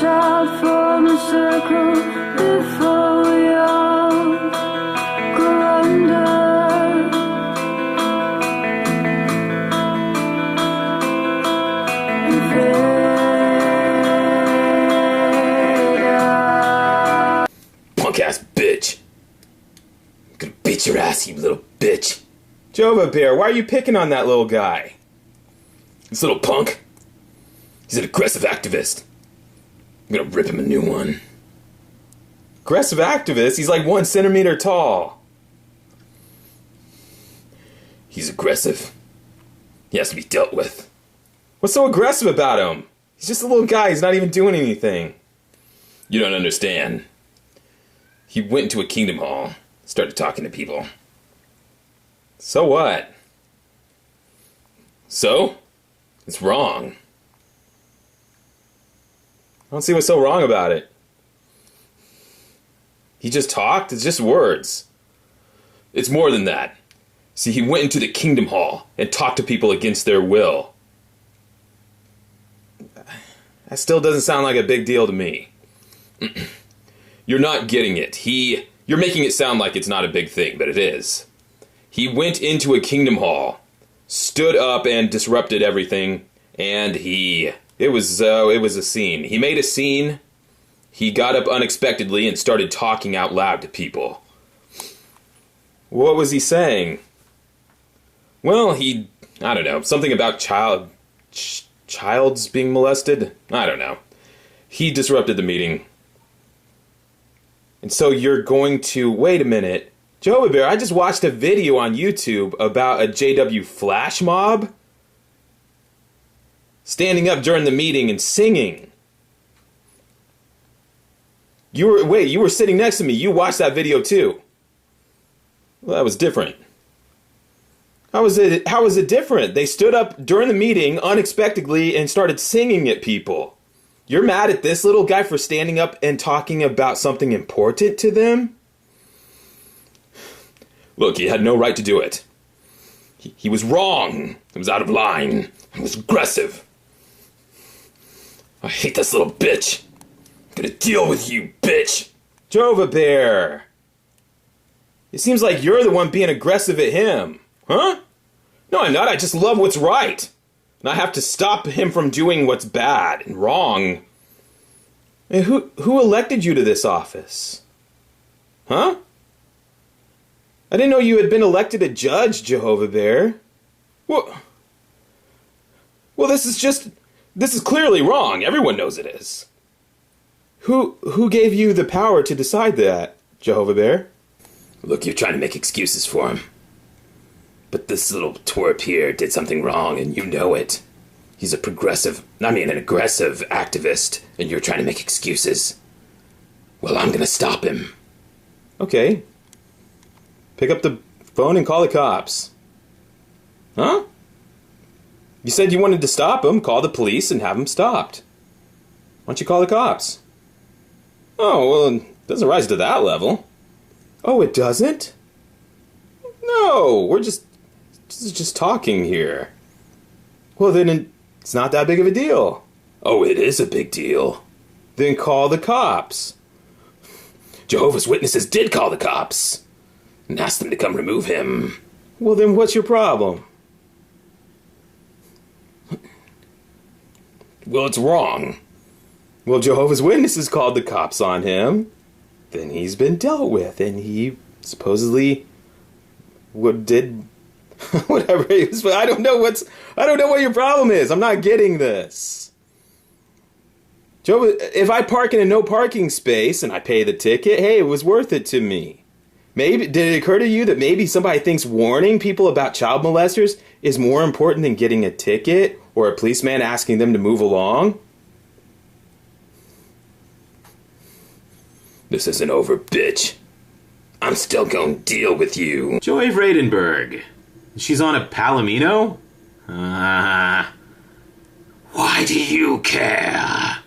out, form a circle before we all go under. And fade out. Punk ass bitch. I'm gonna beat your ass, you little bitch. Jehovah Bear, why are you picking on that little guy? This little punk? He's an aggressive activist. I'm gonna rip him a new one. Aggressive activist? He's like 1 centimeter tall. He's aggressive. He has to be dealt with. What's so aggressive about him? He's just a little guy. He's not even doing anything. You don't understand. He went into a kingdom hall, started talking to people. So what? So? It's wrong. I don't see what's so wrong about it. He just talked? It's just words. It's more than that. See, he went into the kingdom hall and talked to people against their will. That still doesn't sound like a big deal to me. You're not getting it. You're making it sound like it's not a big thing, but it is. He went into a kingdom hall, stood up and disrupted everything, and it was a scene. He made a scene. He got up unexpectedly and started talking out loud to people. What was he saying? Well, I don't know, something about childs being molested? I don't know. He disrupted the meeting. And so you're going to, wait a minute. Jehovah Bear, I just watched a video on YouTube about a JW flash mob standing up during the meeting and singing. You were sitting next to me. You watched that video too. Well, that was different. How was it different? They stood up during the meeting unexpectedly and started singing at people. You're mad at this little guy for standing up and talking about something important to them? Look, he had no right to do it. He was wrong. He was out of line. He was aggressive. I hate this little bitch. I'm gonna deal with you, bitch. Jehovah Bear. It seems like you're the one being aggressive at him. Huh? No, I'm not. I just love what's right. And I have to stop him from doing what's bad and wrong. Hey, who elected you to this office? Huh? I didn't know you had been elected a judge, Jehovah Bear. Well, this is clearly wrong. Everyone knows it is. Who gave you the power to decide that, Jehovah Bear? Look, you're trying to make excuses for him. But this little twerp here did something wrong, and you know it. He's an aggressive activist, and you're trying to make excuses. Well, I'm gonna stop him. Okay. Pick up the phone and call the cops. Huh? You said you wanted to stop him. Call the police and have him stopped. Why don't you call the cops? Oh, well, it doesn't rise to that level. Oh, it doesn't? No, we're just talking here. Well, then it's not that big of a deal. Oh, it is a big deal. Then call the cops. Jehovah's Witnesses did call the cops and asked them to come remove him. Well, then what's your problem? Well, it's wrong. Well, Jehovah's Witnesses called the cops on him. Then he's been dealt with, and he supposedly did whatever it was. But I don't know what your problem is. I'm not getting this. If I park in a no parking space and I pay the ticket, hey, it was worth it to me. Maybe did it occur to you that maybe somebody thinks warning people about child molesters is more important than getting a ticket or a policeman asking them to move along? This isn't over, bitch. I'm still gonna deal with you. Joy Vradenberg. She's on a Palomino? Why do you care?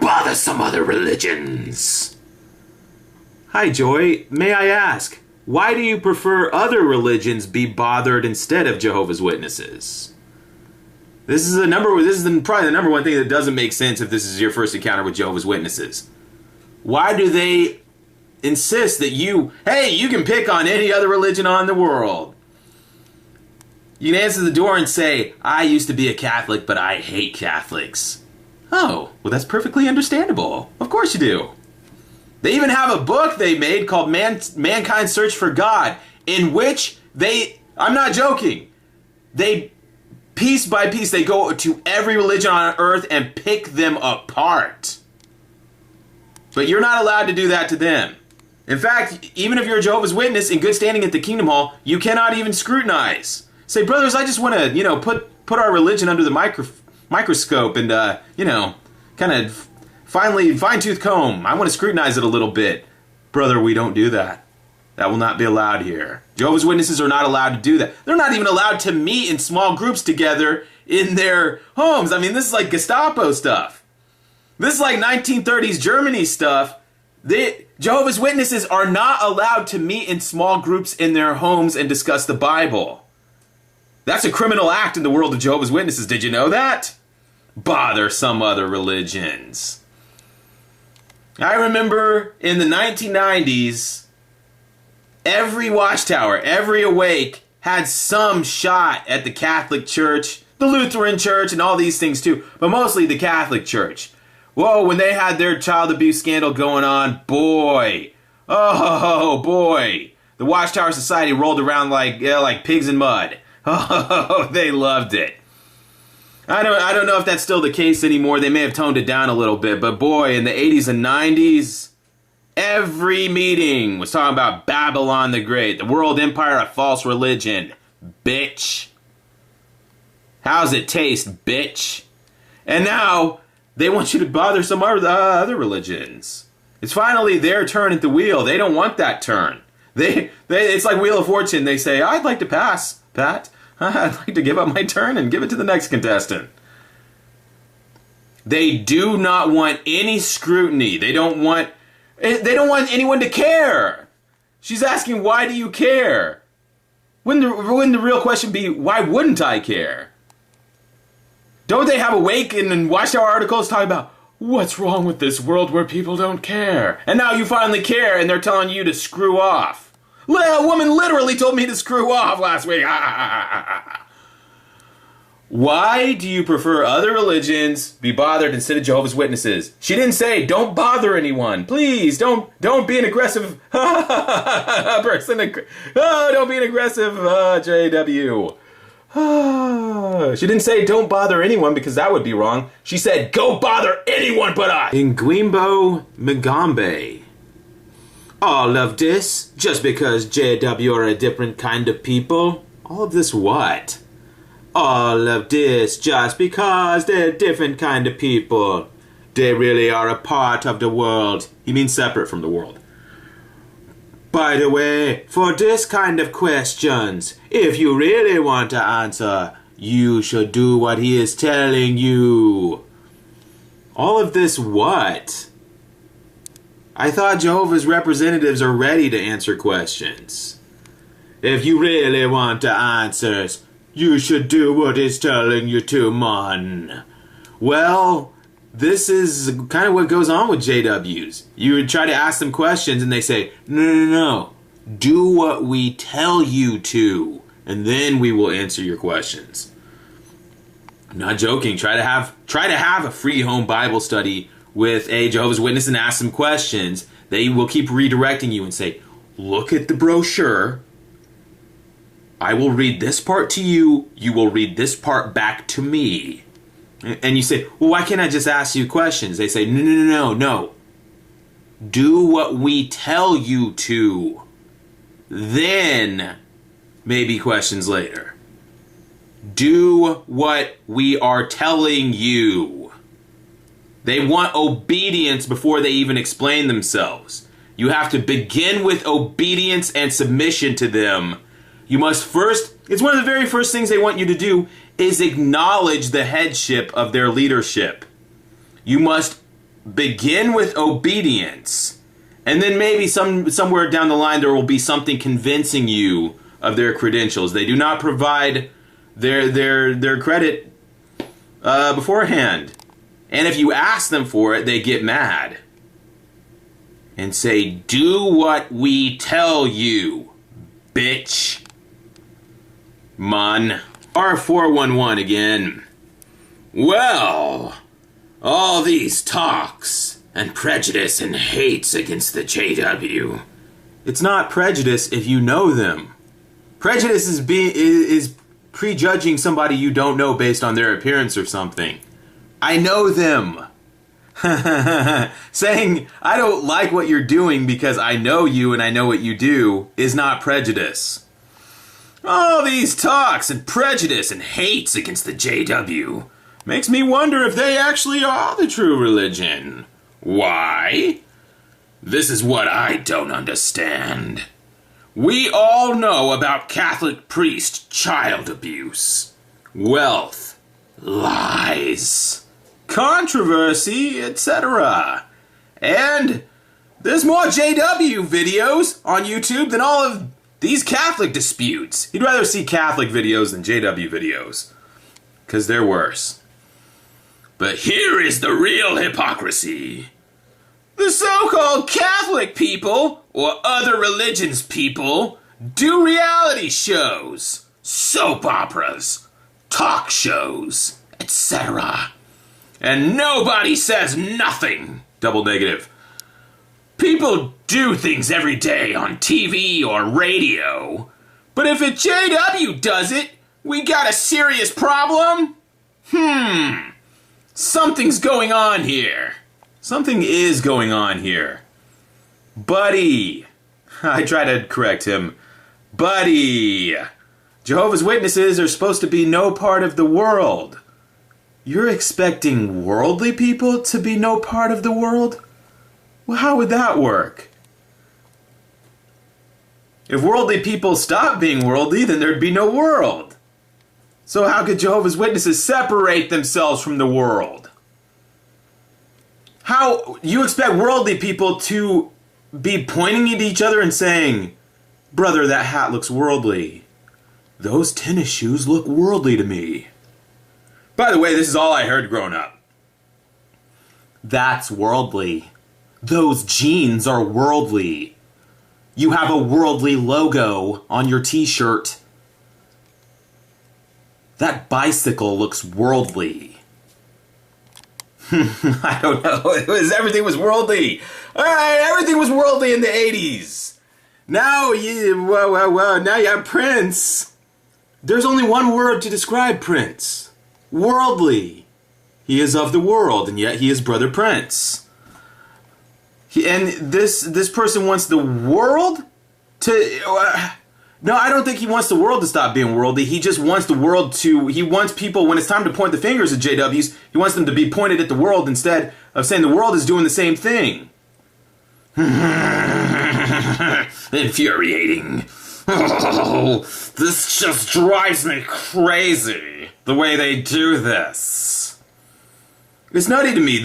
Bother some other religions. Hi, Joy. May I ask, why do you prefer other religions be bothered instead of Jehovah's Witnesses? This is probably the number one thing that doesn't make sense if this is your first encounter with Jehovah's Witnesses. Why do they insist that you can pick on any other religion on the world? You can answer the door and say, I used to be a Catholic, but I hate Catholics. Oh, well, that's perfectly understandable. Of course you do. They even have a book they made called Mankind's Search for God, in which I'm not joking, they, piece by piece, they go to every religion on earth and pick them apart. But you're not allowed to do that to them. In fact, even if you're a Jehovah's Witness in good standing at the Kingdom Hall, you cannot even scrutinize. Say, brothers, I just want to, put our religion under the microscope and, kind of finally fine-tooth comb. I want to scrutinize it a little bit. Brother, we don't do that. That will not be allowed here. Jehovah's Witnesses are not allowed to do that. They're not even allowed to meet in small groups together in their homes. I mean, this is like Gestapo stuff. This is like 1930s Germany stuff. Jehovah's Witnesses are not allowed to meet in small groups in their homes and discuss the Bible. That's a criminal act in the world of Jehovah's Witnesses. Did you know that? Bother some other religions. I remember in the 1990s, every Watchtower, every Awake had some shot at the Catholic Church, the Lutheran Church, and all these things too, but mostly the Catholic Church. Whoa, when they had their child abuse scandal going on, boy, oh boy, the Watchtower Society rolled around like pigs in mud. Oh, they loved it. I don't know if that's still the case anymore. They may have toned it down a little bit, but boy, in the 80s and 90s, every meeting was talking about Babylon the Great, the world empire of false religion. Bitch. How's it taste, bitch? And now they want you to bother some other religions. It's finally their turn at the wheel. They don't want that turn. It's like Wheel of Fortune. They say, I'd like to pass, Pat. I'd like to give up my turn and give it to the next contestant. They do not want any scrutiny. They don't want anyone to care. She's asking, why do you care? Wouldn't the real question be, why wouldn't I care? Don't they have Awake and Watchtower articles talking about what's wrong with this world where people don't care? And now you finally care and they're telling you to screw off. A woman literally told me to screw off last week. Why do you prefer other religions be bothered instead of Jehovah's Witnesses? She didn't say, don't bother anyone. Please, don't be an aggressive person. Don't be an aggressive JW. She didn't say, don't bother anyone, because that would be wrong. She said, go bother anyone but I. Nguimbo Mgambe. All of this, just because JW are a different kind of people? All of this what? All of this, just because they're a different kind of people. They really are a part of the world. He means separate from the world. By the way, for this kind of questions, if you really want to answer, you should do what he is telling you. All of this what? I thought Jehovah's representatives are ready to answer questions. If you really want the answers, you should do what he's telling you to, man. Well, this is kind of what goes on with JWs. You would try to ask them questions and they say, no. Do what we tell you to, and then we will answer your questions. I'm not joking. Try to have a free home Bible study with a Jehovah's Witness and ask some questions. They will keep redirecting you and say, look at the brochure. I will read this part to you. You will read this part back to me. And you say, well, why can't I just ask you questions? They say, no. Do what we tell you to. Then, maybe questions later. Do what we are telling you. They want obedience before they even explain themselves. You have to begin with obedience and submission to them. You must first, it's one of the very first things they want you to do, is acknowledge the headship of their leadership. You must begin with obedience. And then maybe somewhere down the line there will be something convincing you of their credentials. They do not provide their credit beforehand. And if you ask them for it, they get mad. And say, do what we tell you, bitch. Mon. R411 again. Well, all these talks and prejudice and hates against the JW. It's not prejudice if you know them. Prejudice is prejudging somebody you don't know based on their appearance or something. I know them. Saying, I don't like what you're doing because I know you and I know what you do is not prejudice. All these talks and prejudice and hates against the JW makes me wonder if they actually are the true religion. Why? This is what I don't understand. We all know about Catholic priest child abuse, wealth, lies, controversy, etc. And there's more JW videos on YouTube than all of these Catholic disputes. He'd rather see Catholic videos than JW videos, because they're worse. But here is the real hypocrisy. The so-called Catholic people, or other religions people, do reality shows, soap operas, talk shows, etc. And nobody says nothing. Double negative. People do things every day on TV or radio, but if a JW does it, we got a serious problem? Something's going on here. Something is going on here. Buddy. I try to correct him. Buddy. Jehovah's Witnesses are supposed to be no part of the world. You're expecting worldly people to be no part of the world? Well, how would that work? If worldly people stopped being worldly, then there'd be no world. So how could Jehovah's Witnesses separate themselves from the world? How you expect worldly people to be pointing at each other and saying, brother, that hat looks worldly. Those tennis shoes look worldly to me. By the way, this is all I heard growing up. That's worldly. Those jeans are worldly. You have a worldly logo on your t-shirt. That bicycle looks worldly. I don't know. Everything was worldly. Everything was worldly in the 80s. Now now you have Prince. There's only one word to describe Prince. Worldly. He is of the world, and yet he is Brother Prince. And this person wants the world to... no, I don't think he wants the world to stop being worldly. He just wants the world to... He wants people, when it's time to point the fingers at JWs, he wants them to be pointed at the world instead of saying the world is doing the same thing. Infuriating. Oh, this just drives me crazy, the way they do this. It's nutty to me.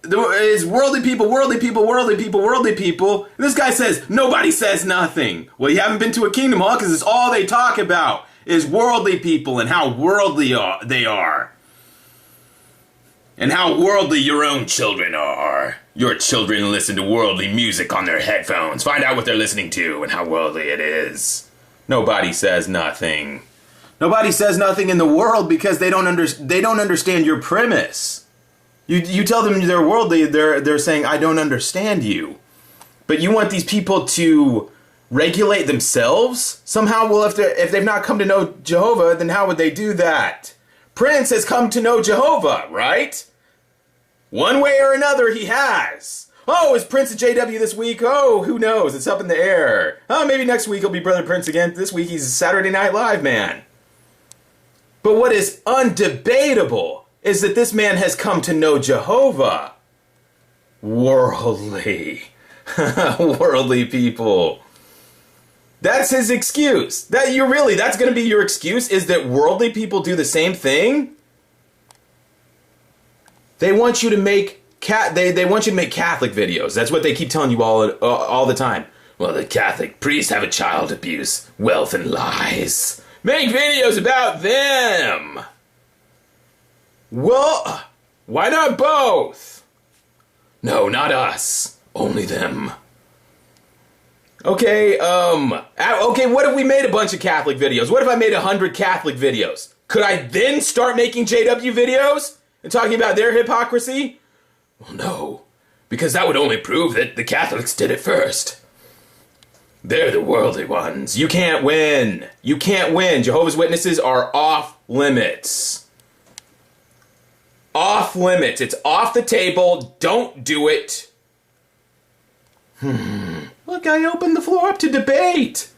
It's worldly people, worldly people, worldly people, worldly people. And this guy says, nobody says nothing. Well, you haven't been to a kingdom hall because it's all they talk about is worldly people and how worldly they are. And how worldly your own children are. Your children listen to worldly music on their headphones. Find out what they're listening to and how worldly it is. Nobody says nothing. Nobody says nothing in the world because they don't understand your premise. You tell them they're worldly, they're saying, I don't understand you. But you want these people to regulate themselves? Somehow, well, if they've not come to know Jehovah, then how would they do that? Prince has come to know Jehovah, right? One way or another, he has. Oh, is Prince a JW this week? Oh, who knows? It's up in the air. Oh, maybe next week he'll be Brother Prince again. This week he's Saturday Night Live man. But what is undebatable is that this man has come to know Jehovah. Worldly. Worldly people. That's his excuse. That's going to be your excuse, is that worldly people do the same thing? They want you to make they want you to make Catholic videos. That's what they keep telling you all the time. Well, the Catholic priests have a child abuse, wealth, and lies. Make videos about them. Well, why not both? No, not us. Only them. Okay, okay, what if we made a bunch of Catholic videos? What if I made 100 Catholic videos? Could I then start making JW videos and talking about their hypocrisy? Well, no, because that would only prove that the Catholics did it first. They're the worldly ones. You can't win. You can't win. Jehovah's Witnesses are off limits. Off limits. It's off the table. Don't do it. Look, I opened the floor up to debate.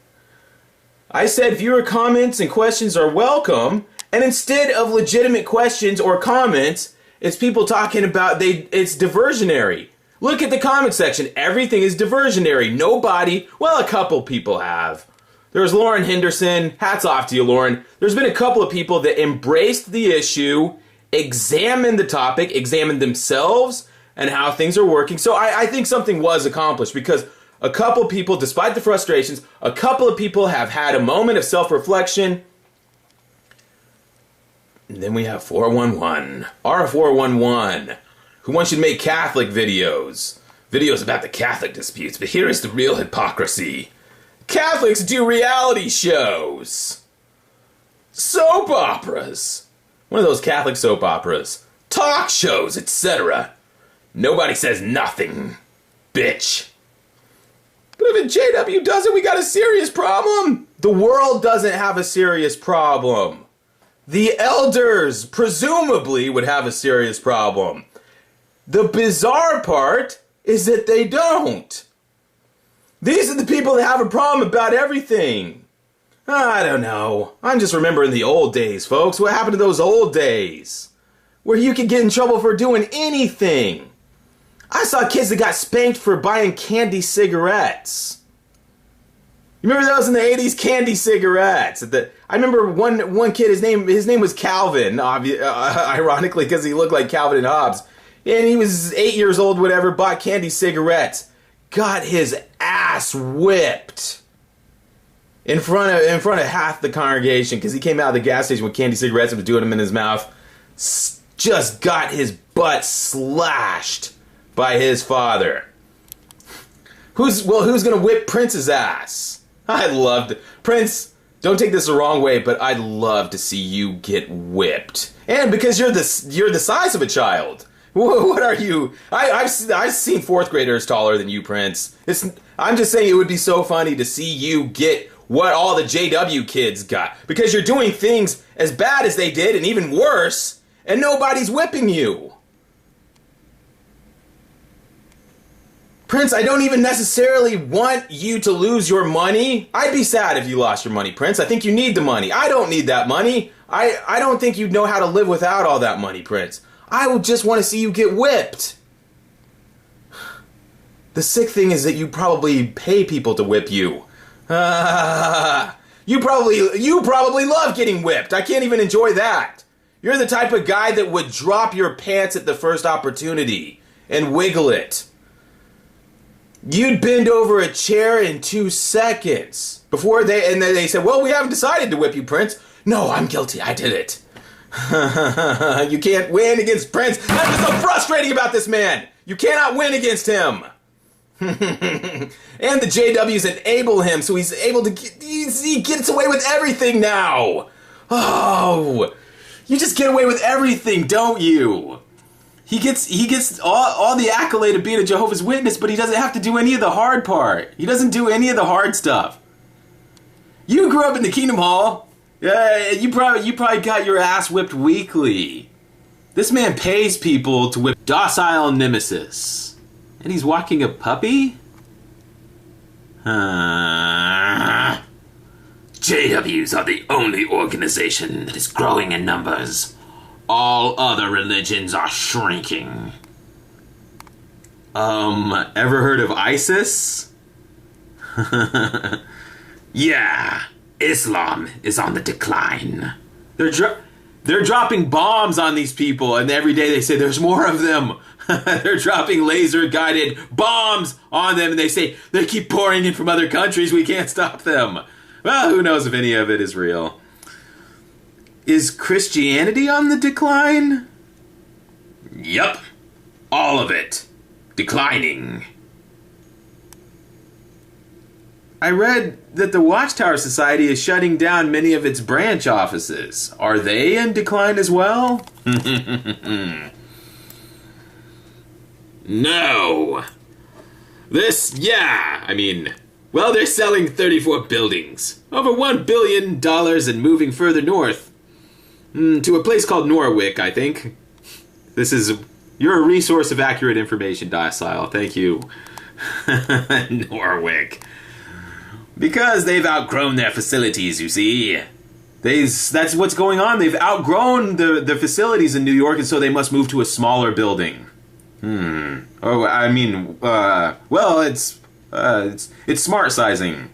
I said viewer comments and questions are welcome, and instead of legitimate questions or comments, it's people talking about it's diversionary. Look at the comment section. Everything is diversionary. Nobody, well, a couple people have. There's Lauren Henderson. Hats off to you, Lauren. There's been a couple of people that embraced the issue, examined the topic, examined themselves, and how things are working. So I think something was accomplished because a couple people, despite the frustrations, a couple of people have had a moment of self-reflection. And then we have 411, R411, who wants you to make Catholic videos. Videos about the Catholic disputes, but here is the real hypocrisy. Catholics do reality shows. Soap operas. One of those Catholic soap operas. Talk shows, etc. Nobody says nothing, bitch. But if a JW does it, we got a serious problem. The world doesn't have a serious problem. The elders, presumably, would have a serious problem. The bizarre part is that they don't. These are the people that have a problem about everything. I don't know. I'm just remembering the old days, folks. What happened to those old days? Where you could get in trouble for doing anything. I saw kids that got spanked for buying candy cigarettes. You remember those in the 80s? Candy cigarettes. I remember one kid, his name was Calvin, ironically, because he looked like Calvin and Hobbes. And he was 8 years old, whatever, bought candy cigarettes. Got his ass whipped in front of half the congregation because he came out of the gas station with candy cigarettes and was doing them in his mouth. Just got his butt slashed by his father. Who's gonna whip Prince's ass? I'd love to. Prince, don't take this the wrong way, but I'd love to see you get whipped. And because you're the size of a child. What are you? I've seen fourth graders taller than you, Prince. I'm just saying it would be so funny to see you get what all the JW kids got. Because you're doing things as bad as they did and even worse, and nobody's whipping you. Prince, I don't even necessarily want you to lose your money. I'd be sad if you lost your money, Prince. I think you need the money. I don't need that money. I don't think you'd know how to live without all that money, Prince. I would just want to see you get whipped. The sick thing is that you probably pay people to whip you. You probably love getting whipped. I can't even enjoy that. You're the type of guy that would drop your pants at the first opportunity and wiggle it. You'd bend over a chair in 2 seconds before they said, well, we haven't decided to whip you, Prince. No, I'm guilty. I did it. You can't win against Prince. That's what's so frustrating about this man. You cannot win against him. And the JWs enable him, so he's able to he gets away with everything now. Oh, you just get away with everything, don't you? He gets all the accolade of being a Jehovah's Witness, but he doesn't have to do any of the hard part. He doesn't do any of the hard stuff. You grew up in the Kingdom Hall. You probably got your ass whipped weekly. This man pays people to whip docile nemesis. And he's walking a puppy? JWs are the only organization that is growing in numbers. All other religions are shrinking. Ever heard of ISIS? Yeah, Islam is on the decline. They're dropping bombs on these people, and every day they say there's more of them. They're dropping laser-guided bombs on them, and they say they keep pouring in from other countries. We can't stop them. Well, who knows if any of it is real. Is Christianity on the decline? Yup. All of it. Declining. I read that the Watchtower Society is shutting down many of its branch offices. Are they in decline as well? No. Well, they're selling 34 buildings. Over $1 billion and moving further north. To a place called Norwich, I think. You're a resource of accurate information, Docile. Thank you. Norwich. Because they've outgrown their facilities, you see. That's what's going on. They've outgrown the facilities in New York, and so they must move to a smaller building. It's smart sizing.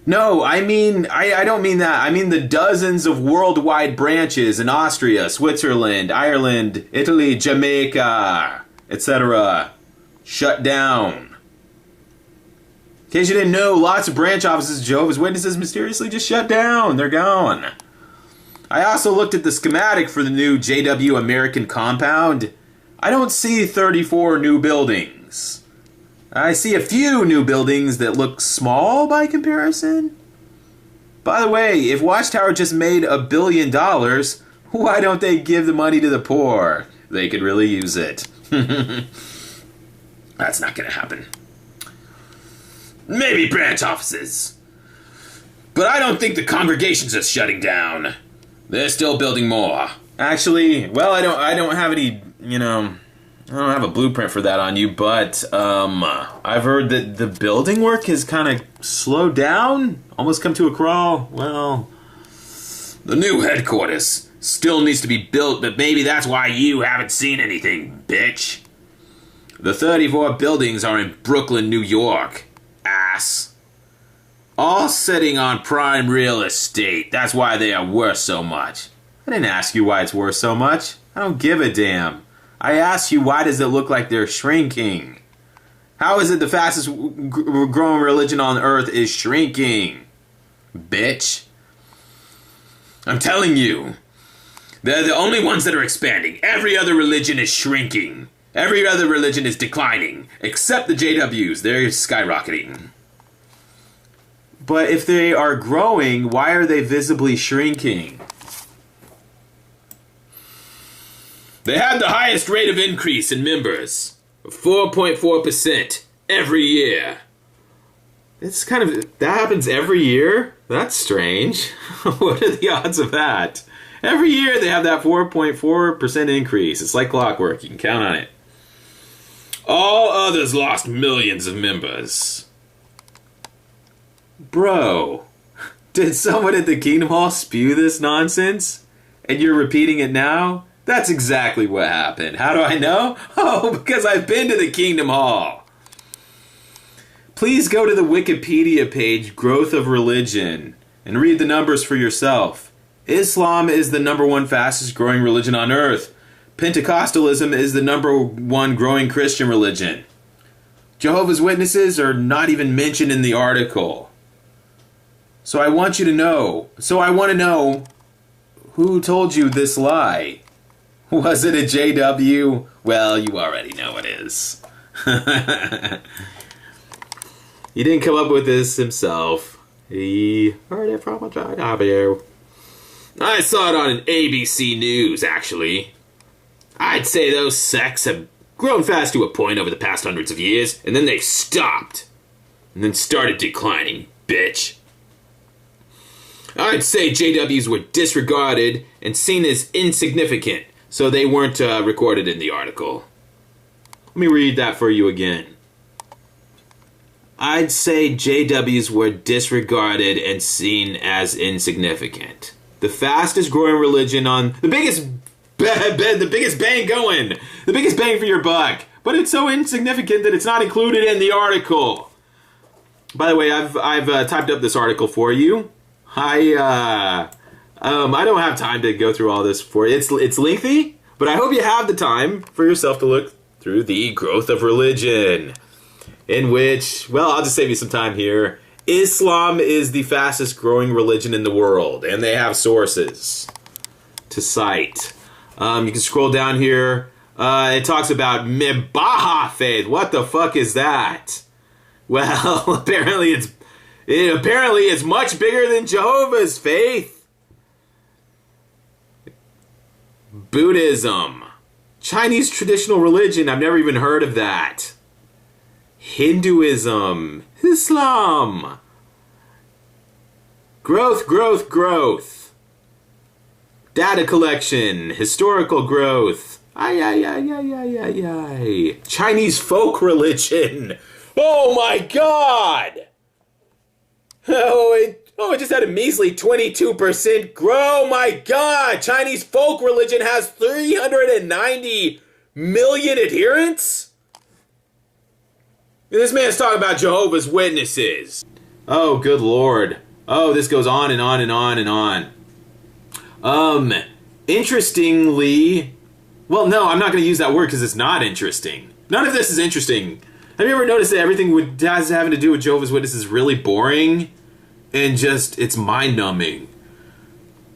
No, I don't mean that. I mean the dozens of worldwide branches in Austria, Switzerland, Ireland, Italy, Jamaica, etc. shut down. In case you didn't know, lots of branch offices of Jehovah's Witnesses mysteriously just shut down. They're gone. I also looked at the schematic for the new JW American compound. I don't see 34 new buildings. I see a few new buildings that look small by comparison. By the way, if Watchtower just made $1 billion, why don't they give the money to the poor? They could really use it. That's not going to happen. Maybe branch offices. But I don't think the congregations are shutting down. They're still building more. Actually, well, I don't have any, I don't have a blueprint for that on you, but I've heard that the building work has kind of slowed down, almost come to a crawl. Well, the new headquarters still needs to be built, but maybe that's why you haven't seen anything, bitch. The 34 buildings are in Brooklyn, New York. Ass. All sitting on prime real estate. That's why they are worth so much. I didn't ask you why it's worth so much. I don't give a damn. I asked you, why does it look like they're shrinking? How is it the fastest growing religion on earth is shrinking? Bitch. I'm telling you, they're the only ones that are expanding. Every other religion is shrinking. Every other religion is declining, except the JWs. They're skyrocketing. But if they are growing, why are they visibly shrinking? They had the highest rate of increase in members, 4.4% every year. It's that happens every year? That's strange. What are the odds of that? Every year they have that 4.4% increase. It's like clockwork. You can count on it. All others lost millions of members. Bro, did someone at the Kingdom Hall spew this nonsense? And you're repeating it now? That's exactly what happened. How do I know? Oh, because I've been to the Kingdom Hall. Please go to the Wikipedia page, Growth of Religion, and read the numbers for yourself. Islam is the #1 fastest growing religion on earth. Pentecostalism is the #1 growing Christian religion. Jehovah's Witnesses are not even mentioned in the article. So I want to know, who told you this lie? Was it a JW? Well, you already know it is. He didn't come up with this himself. He heard it from a JW. I saw it on an ABC News, actually. I'd say those sects have grown fast to a point over the past hundreds of years, and then they stopped. And then started declining, bitch. I'd say JWs were disregarded and seen as insignificant, so they weren't recorded in the article. Let me read that for you again. I'd say JWs were disregarded and seen as insignificant. The fastest growing religion on the biggest bang going, the biggest bang for your buck, but it's so insignificant that it's not included in the article. By the way, I've typed up this article for you. I don't have time to go through all this for you. It's lengthy, but I hope you have the time for yourself to look through the Growth of Religion, in which, well, I'll just save you some time here. Islam is the fastest growing religion in the world, and they have sources to cite. You can scroll down here. It talks about Baha faith. What the fuck is that? Well, apparently it's much bigger than Jehovah's faith. Buddhism. Chinese traditional religion. I've never even heard of that. Hinduism. Islam. Growth, growth, growth. Data collection. Historical growth. Chinese folk religion. Oh my god! It just had a measly 22% grow. Oh my god! Chinese folk religion has 390 million adherents? And this man's talking about Jehovah's Witnesses. Oh, good lord. Oh, this goes on and on and on and on. Interestingly... Well, no, I'm not going to use that word because it's not interesting. None of this is interesting. Have you ever noticed that everything has having to do with Jehovah's Witnesses is really boring? And just, it's mind-numbing.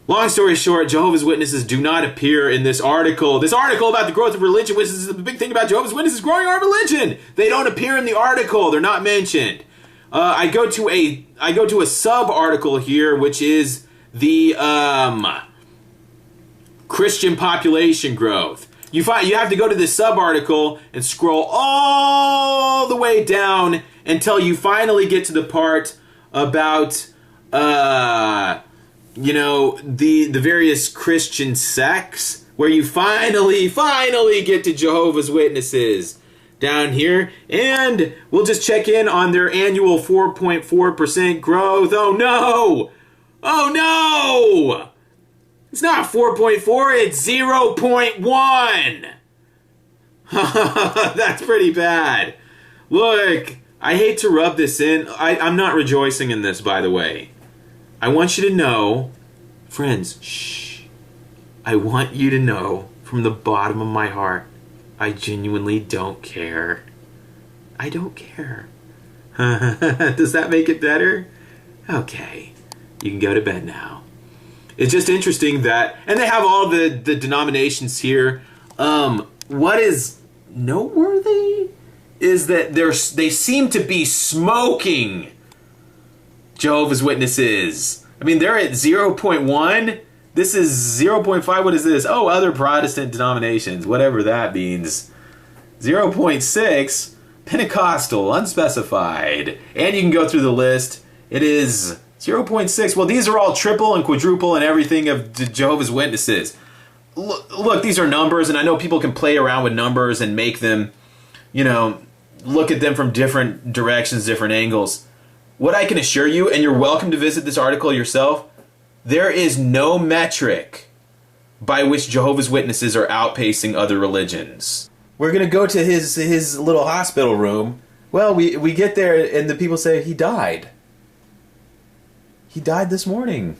Long story short, Jehovah's Witnesses do not appear in this article. This article about the growth of religion, which is the big thing about Jehovah's Witnesses, growing our religion. They don't appear in the article. They're not mentioned. I go to a sub-article here, which is the Christian population growth. You have to go to this sub-article and scroll all the way down until you finally get to the part about the various Christian sects, where you finally get to Jehovah's Witnesses down here, and we'll just check in on their annual 4.4% growth. Oh no! Oh no! It's not 4.4, it's 0.1! That's pretty bad. Look, I hate to rub this in. I'm not rejoicing in this, by the way. I want you to know, friends, shh. I want you to know from the bottom of my heart, I genuinely don't care. I don't care. Does that make it better? Okay, you can go to bed now. It's just interesting that, and they have all the denominations here. What is noteworthy is that they seem to be smoking Jehovah's Witnesses. I mean, they're at 0.1. This is 0.5. What is this? Oh, other Protestant denominations, whatever that means. 0.6, Pentecostal, unspecified. And you can go through the list. It is 0.6. Well, these are all triple and quadruple and everything of Jehovah's Witnesses. Look, these are numbers, and I know people can play around with numbers and make them, look at them from different directions, different angles. What I can assure you, and you're welcome to visit this article yourself, there is no metric by which Jehovah's Witnesses are outpacing other religions. We're going to go to his little hospital room. Well, we get there, and the people say he died. He died this morning.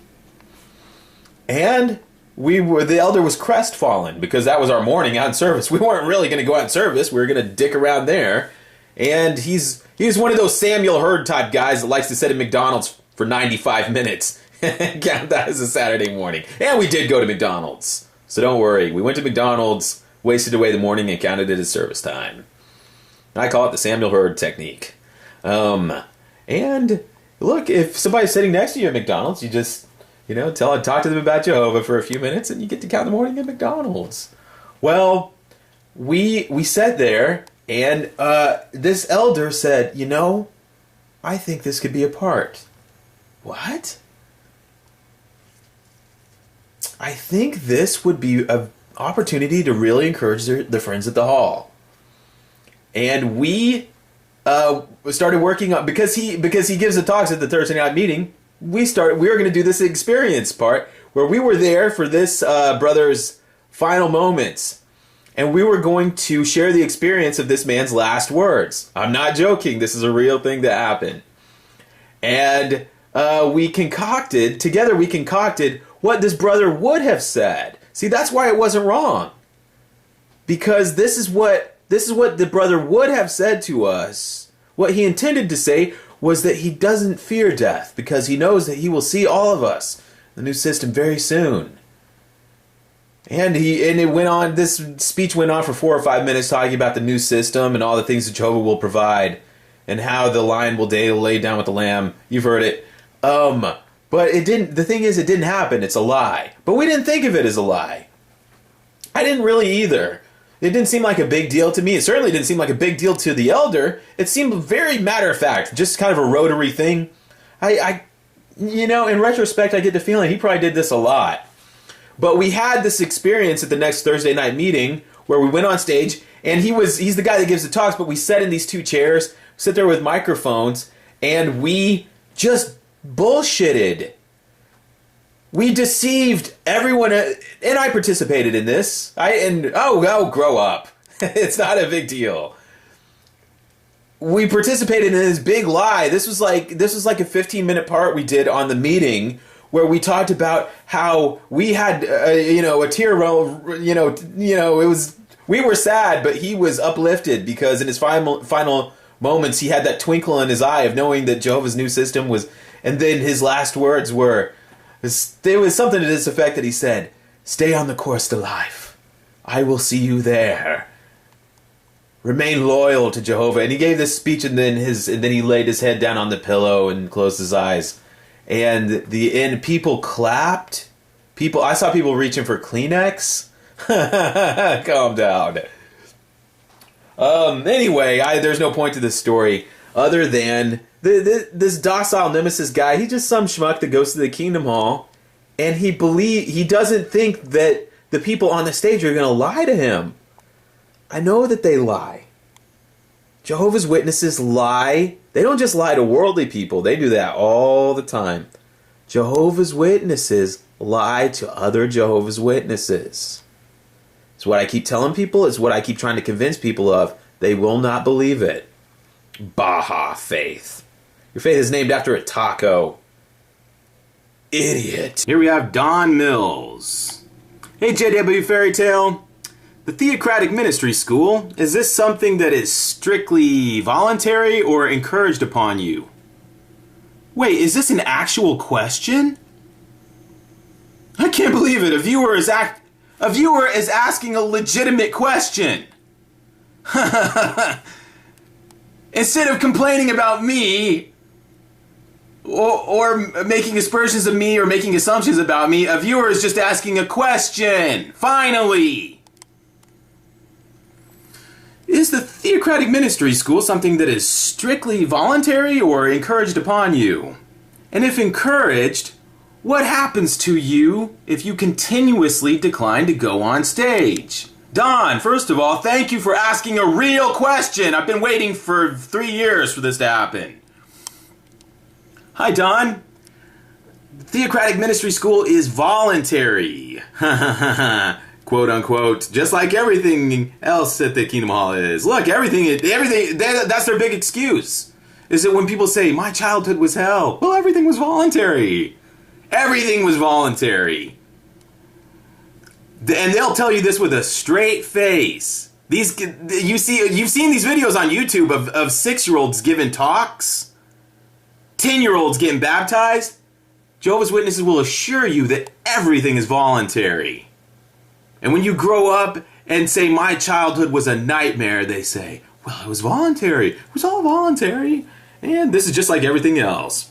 And the elder was crestfallen because that was our morning out in service. We weren't really going to go out in service. We were going to dick around there. And he's one of those Samuel Hurd type guys that likes to sit at McDonald's for 95 minutes. Count that as a Saturday morning. And we did go to McDonald's. So don't worry. We went to McDonald's, wasted away the morning, and counted it as service time. I call it the Samuel Hurd technique. And look, if somebody's sitting next to you at McDonald's, you just, talk to them about Jehovah for a few minutes, and you get to count the morning at McDonald's. Well, we sat there, and this elder said, I think this could be a part. What? I think this would be an opportunity to really encourage the friends at the hall. And we started working on, because he gives the talks at the Thursday night meeting. We were going to do this experience part where we were there for this brother's final moments, and we were going to share the experience of this man's last words. I'm not joking. This is a real thing that happened. And we concocted what this brother would have said. See, that's why it wasn't wrong, because this is what the brother would have said to us. What he intended to say was that he doesn't fear death because he knows that he will see all of us, the new system, very soon. And it went on, this speech went on for 4 or 5 minutes talking about the new system and all the things that Jehovah will provide and how the lion will lay down with the lamb. You've heard it. But it didn't, the thing is, it didn't happen. It's a lie. But we didn't think of it as a lie. I didn't really either. It didn't seem like a big deal to me. It certainly didn't seem like a big deal to the elder. It seemed very matter of fact, just kind of a rotary thing. In retrospect, I get the feeling he probably did this a lot. But we had this experience at the next Thursday night meeting where we went on stage, and he's the guy that gives the talks, but we sat in these 2 chairs, sit there with microphones, and we just bullshitted. We deceived everyone, and I participated in this. Grow up. It's not a big deal. We participated in this big lie. This was like a 15-minute part we did on the meeting where we talked about how we had a tear roll. We were sad, but he was uplifted because in his final moments he had that twinkle in his eye of knowing that Jehovah's new system was. And then his last words were. There was something to this effect that he said, "Stay on the course to life. I will see you there. Remain loyal to Jehovah." And he gave this speech, and then he laid his head down on the pillow and closed his eyes. And people clapped. I saw people reaching for Kleenex. Calm down. Anyway, there's no point to this story other than this docile nemesis guy. He's just some schmuck that goes to the Kingdom Hall, and he doesn't think that the people on the stage are going to lie to him. I know that they lie. Jehovah's Witnesses lie. They don't just lie to worldly people. They do that all the time. Jehovah's Witnesses lie to other Jehovah's Witnesses. It's what I keep telling people. It's what I keep trying to convince people of. They will not believe it. Baja faith. Your faith is named after a taco. Idiot. Here we have Don Mills. Hey, JW Fairy Tale. The Theocratic Ministry School, is this something that is strictly voluntary or encouraged upon you? Wait, is this an actual question? I can't believe it. A viewer is asking a legitimate question. Instead of complaining about me, or making aspersions of me, or making assumptions about me, a viewer is just asking a question. Finally! Is the Theocratic Ministry School something that is strictly voluntary or encouraged upon you? And if encouraged, what happens to you if you continuously decline to go on stage? Don, first of all, thank you for asking a real question. I've been waiting for 3 years for this to happen. Hi, Don. The Theocratic Ministry School is voluntary. Quote unquote, just like everything else at the Kingdom Hall is. Look, everything, that's their big excuse. Is that when people say, my childhood was hell, well, everything was voluntary. Everything was voluntary. And they'll tell you this with a straight face. You've seen these videos on YouTube of 6-year-olds giving talks, 10-year-olds getting baptized. Jehovah's Witnesses will assure you that everything is voluntary. And when you grow up and say, my childhood was a nightmare, they say, well, it was voluntary. It was all voluntary. And this is just like everything else.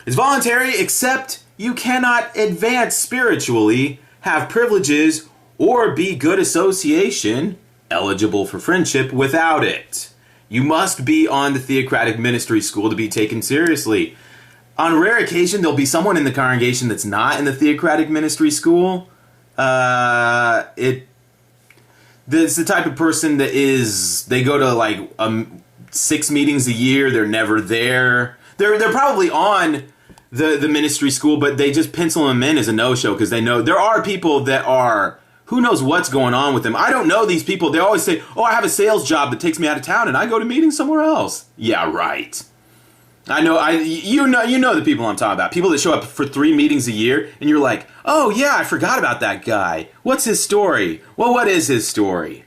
It's voluntary, except you cannot advance spiritually, have privileges, or be good association, eligible for friendship, without it. You must be on the Theocratic Ministry School to be taken seriously. On a rare occasion, there'll be someone in the congregation that's not in the Theocratic Ministry School. It's the type of person that they go to like 6 meetings a year. They're never there. They're probably on the ministry school, but they just pencil them in as a no-show because they know there are people that are, who knows what's going on with them. I don't know these people. They always say, oh, I have a sales job that takes me out of town and I go to meetings somewhere else. Yeah, right. I know, you know the people I'm talking about. People that show up for 3 meetings a year, and you're like, oh yeah, I forgot about that guy. What's his story? Well, what is his story?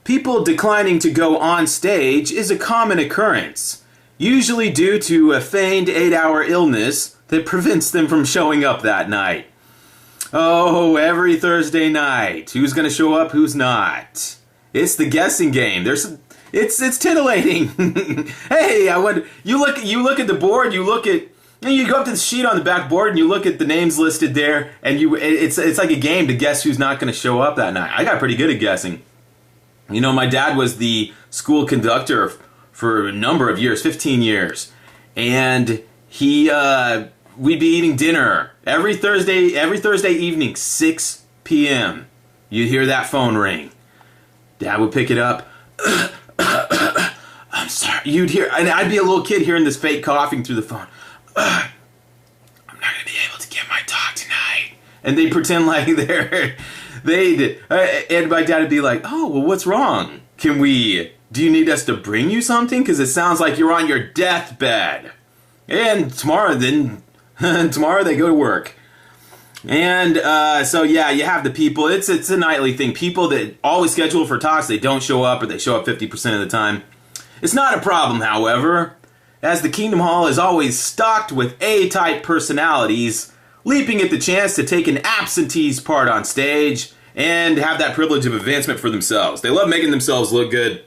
People declining to go on stage is a common occurrence, usually due to a feigned 8-hour illness that prevents them from showing up that night. Oh, every Thursday night. Who's going to show up, who's not? It's the guessing game. It's titillating. Hey, you look at the board, you go up to the sheet on the back board and you look at the names listed there, and it's like a game to guess who's not going to show up that night. I got pretty good at guessing. You know, my dad was the school conductor for a number of years, 15 years. And we'd be eating dinner every Thursday evening, 6 p.m. You'd hear that phone ring. Dad would pick it up. I'm sorry. You'd hear, and I'd be a little kid hearing this fake coughing through the phone. I'm not going to be able to get my talk tonight. And they'd pretend like and my dad would be like, oh, well, what's wrong? Do you need us to bring you something? Because it sounds like you're on your deathbed. And tomorrow they go to work. And so yeah, you have the people. It's a nightly thing. People that always schedule for talks, they don't show up, or they show up 50% of the time. It's not a problem, however, as the Kingdom Hall is always stocked with A-type personalities, leaping at the chance to take an absentee's part on stage and have that privilege of advancement for themselves. They love making themselves look good.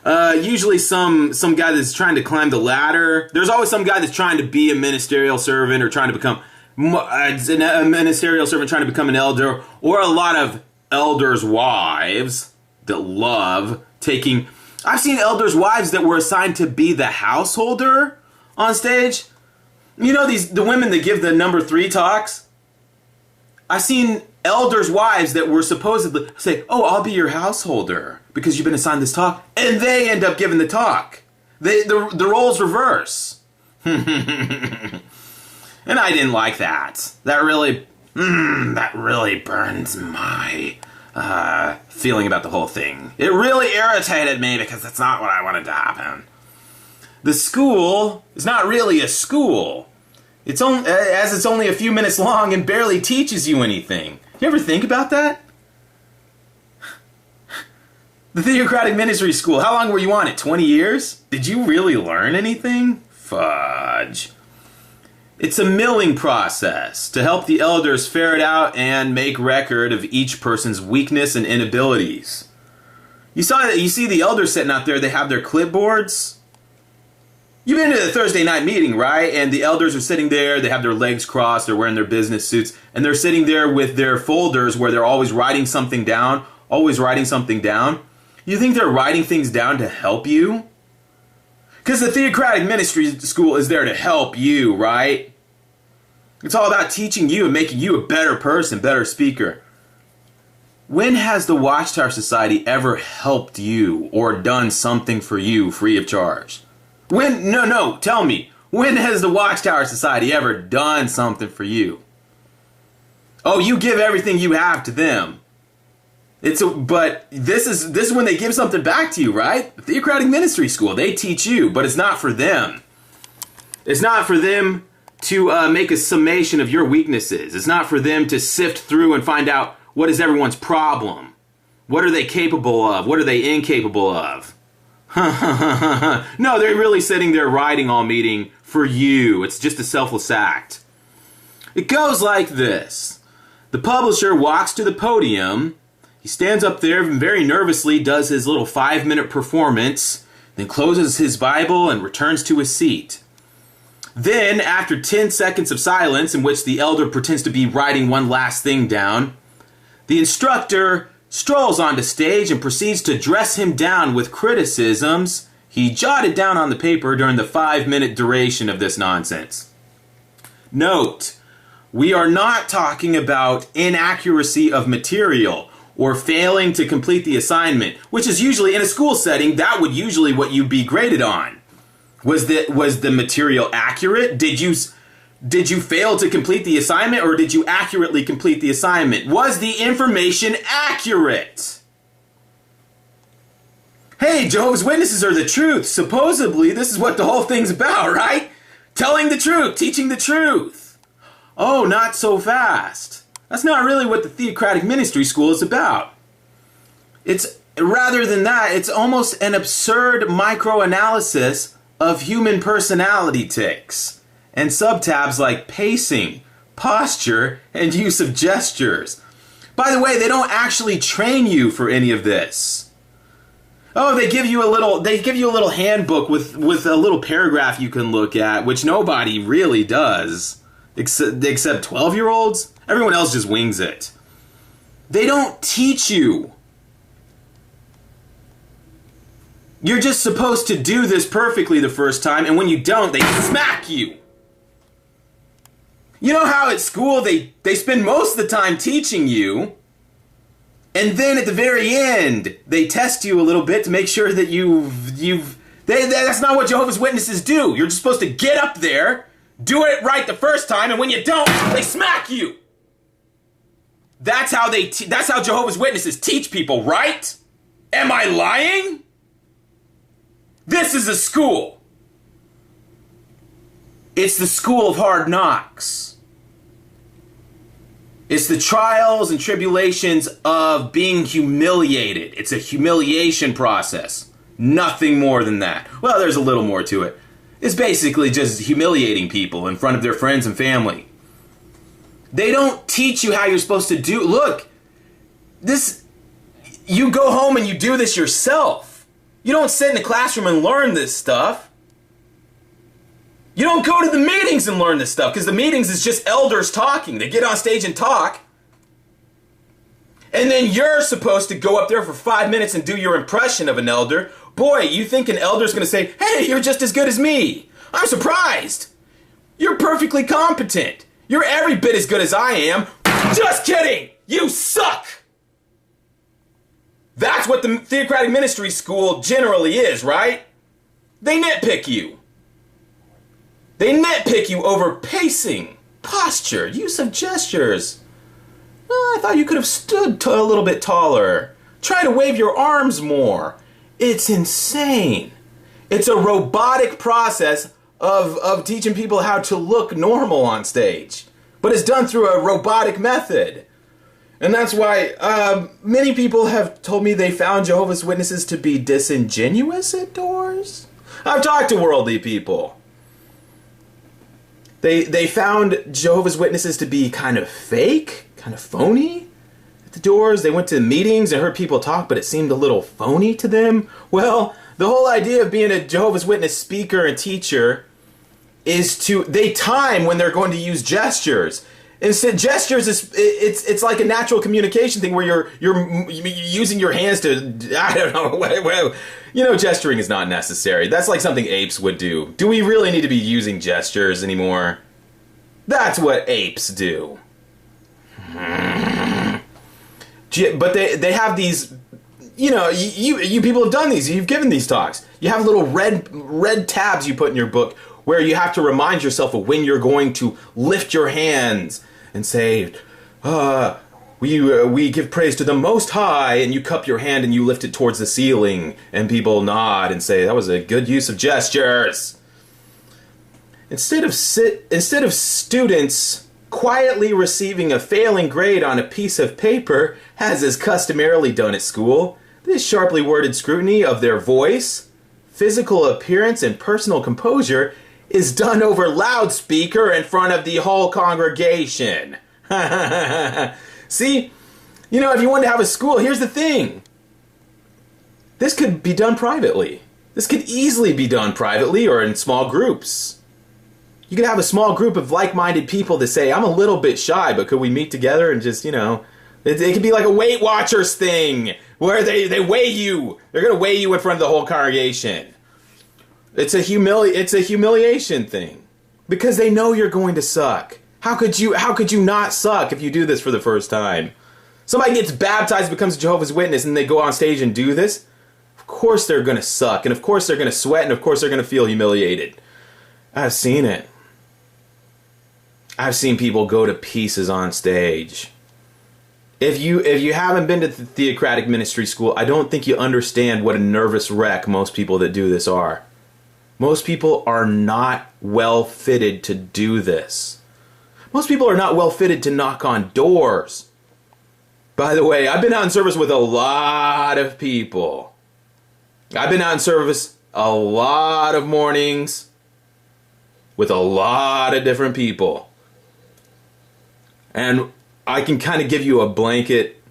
Usually some guy that's trying to climb the ladder. There's always some guy that's trying to be a ministerial servant or trying to become a ministerial servant, trying to become an elder, or a lot of elders' wives that love taking... I've seen elders' wives that were assigned to be the householder on stage. You know, the women that give the number 3 talks? I've seen elders' wives that were supposedly say, oh, I'll be your householder because you've been assigned this talk, and they end up giving the talk. The roles reverse. And I didn't like that. That really burns my feeling about the whole thing. It really irritated me because that's not what I wanted to happen. The school is not really a school. It's only a few minutes long and barely teaches you anything. You ever think about that? The Theocratic Ministry School, how long were you on it? 20 years? Did you really learn anything? Fudge. It's a milling process to help the elders ferret out and make record of each person's weakness and inabilities. You see the elders sitting out there, they have their clipboards. You've been to the Thursday night meeting, right? And the elders are sitting there, they have their legs crossed, they're wearing their business suits, and they're sitting there with their folders where they're always writing something down. You think they're writing things down to help you? Because the Theocratic Ministry School is there to help you, right? It's all about teaching you and making you a better person, better speaker. When has the Watchtower Society ever helped you or done something for you free of charge? Tell me. When has the Watchtower Society ever done something for you? Oh, you give everything you have to them. But this is when they give something back to you, right? The Theocratic Ministry School, they teach you, but it's not for them. It's not for them to make a summation of your weaknesses. It's not for them to sift through and find out what is everyone's problem. What are they capable of? What are they incapable of? No, they're really sitting there writing all meeting for you. It's just a selfless act. It goes like this. The publisher walks to the podium. He stands up there and very nervously does his little 5-minute performance, then closes his Bible and returns to his seat. Then, after 10 seconds of silence in which the elder pretends to be writing one last thing down, the instructor strolls onto stage and proceeds to dress him down with criticisms he jotted down on the paper during the 5-minute duration of this nonsense. Note, we are not talking about inaccuracy of material or failing to complete the assignment, which is usually, in a school setting, that would usually what you'd be graded on. Was the material accurate? Did you fail to complete the assignment, or did you accurately complete the assignment? Was the information accurate? Hey, Jehovah's Witnesses are the truth. Supposedly, this is what the whole thing's about, right? Telling the truth, teaching the truth. Oh, not so fast. That's not really what the Theocratic Ministry School is about. Rather than that, it's almost an absurd microanalysis of human personality tics and subtabs like pacing, posture, and use of gestures. By the way, they don't actually train you for any of this. Oh, they give you a little handbook with a little paragraph you can look at, which nobody really does, except 12-year-olds. Everyone else just wings it. They don't teach you. You're just supposed to do this perfectly the first time, and when you don't, they smack you. You know how at school they spend most of the time teaching you, and then at the very end, they test you a little bit to make sure that that's not what Jehovah's Witnesses do. You're just supposed to get up there, do it right the first time, and when you don't, they smack you. That's how Jehovah's Witnesses teach people, right? Am I lying? This is a school. It's the school of hard knocks. It's the trials and tribulations of being humiliated. It's a humiliation process. Nothing more than that. Well, there's a little more to it. It's basically just humiliating people in front of their friends and family. They don't teach you how you're supposed to do. Look, you go home and you do this yourself. You don't sit in the classroom and learn this stuff. You don't go to the meetings and learn this stuff, because the meetings is just elders talking. They get on stage and talk. And then you're supposed to go up there for 5 minutes and do your impression of an elder. Boy, you think an elder's going to say, hey, you're just as good as me. I'm surprised. You're perfectly competent. You're every bit as good as I am. Just kidding. You suck. That's what the theocratic ministry school generally is, right? They nitpick you. They nitpick you over pacing, posture, use of gestures. Oh, I thought you could have stood a little bit taller. Try to wave your arms more. It's insane. It's a robotic process of teaching people how to look normal on stage. But it's done through a robotic method. And that's why many people have told me they found Jehovah's Witnesses to be disingenuous at doors. I've talked to worldly people. They found Jehovah's Witnesses to be kind of fake, kind of phony at the doors. They went to meetings and heard people talk, but it seemed a little phony to them. Well, the whole idea of being a Jehovah's Witness speaker and teacher is they time when they're going to use gestures. Instead, gestures it's like a natural communication thing where you're using your hands to, I don't know, gesturing is not necessary. That's like something apes would do. Do we really need to be using gestures anymore? That's what apes do. But they have these, you people have done these. You've given these talks. You have little red tabs you put in your book where you have to remind yourself of when you're going to lift your hands and say, we give praise to the Most High, and you cup your hand and you lift it towards the ceiling, and people nod and say, that was a good use of gestures. Instead of students quietly receiving a failing grade on a piece of paper, as is customarily done at school, this sharply worded scrutiny of their voice, physical appearance, and personal composure is done over loudspeaker in front of the whole congregation. See, if you wanted to have a school, here's the thing. This could be done privately. This could easily be done privately or in small groups. You could have a small group of like-minded people that say, I'm a little bit shy, but could we meet together and just, it could be like a Weight Watchers thing where they weigh you. They're going to weigh you in front of the whole congregation. It's a humiliation thing because they know you're going to suck. How could you not suck if you do this for the first time? Somebody gets baptized, becomes a Jehovah's Witness, and they go on stage and do this. Of course they're going to suck, and of course they're going to sweat, and of course they're going to feel humiliated. I've seen it. I've seen people go to pieces on stage. If you haven't been to the theocratic ministry school, I don't think you understand what a nervous wreck most people that do this are. Most people are not well fitted to do this. Most people are not well fitted to knock on doors. By the way, I've been out in service with a lot of people. I've been out in service a lot of mornings with a lot of different people. And I can kind of give you a blanket,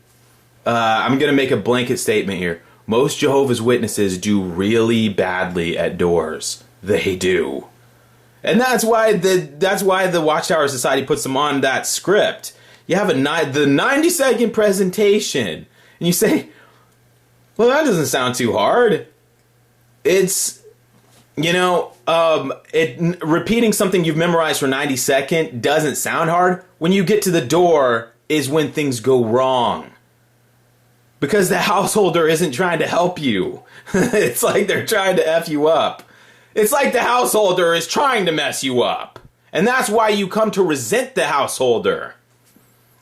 I'm going to make a blanket statement here. Most Jehovah's Witnesses do really badly at doors. They do. And that's why the Watchtower Society puts them on that script. You have the 90-second presentation, and you say, well, that doesn't sound too hard. It's, repeating something you've memorized for 90 seconds doesn't sound hard. When you get to the door is when things go wrong. Because the householder isn't trying to help you. It's like they're trying to F you up. It's like the householder is trying to mess you up. And that's why you come to resent the householder.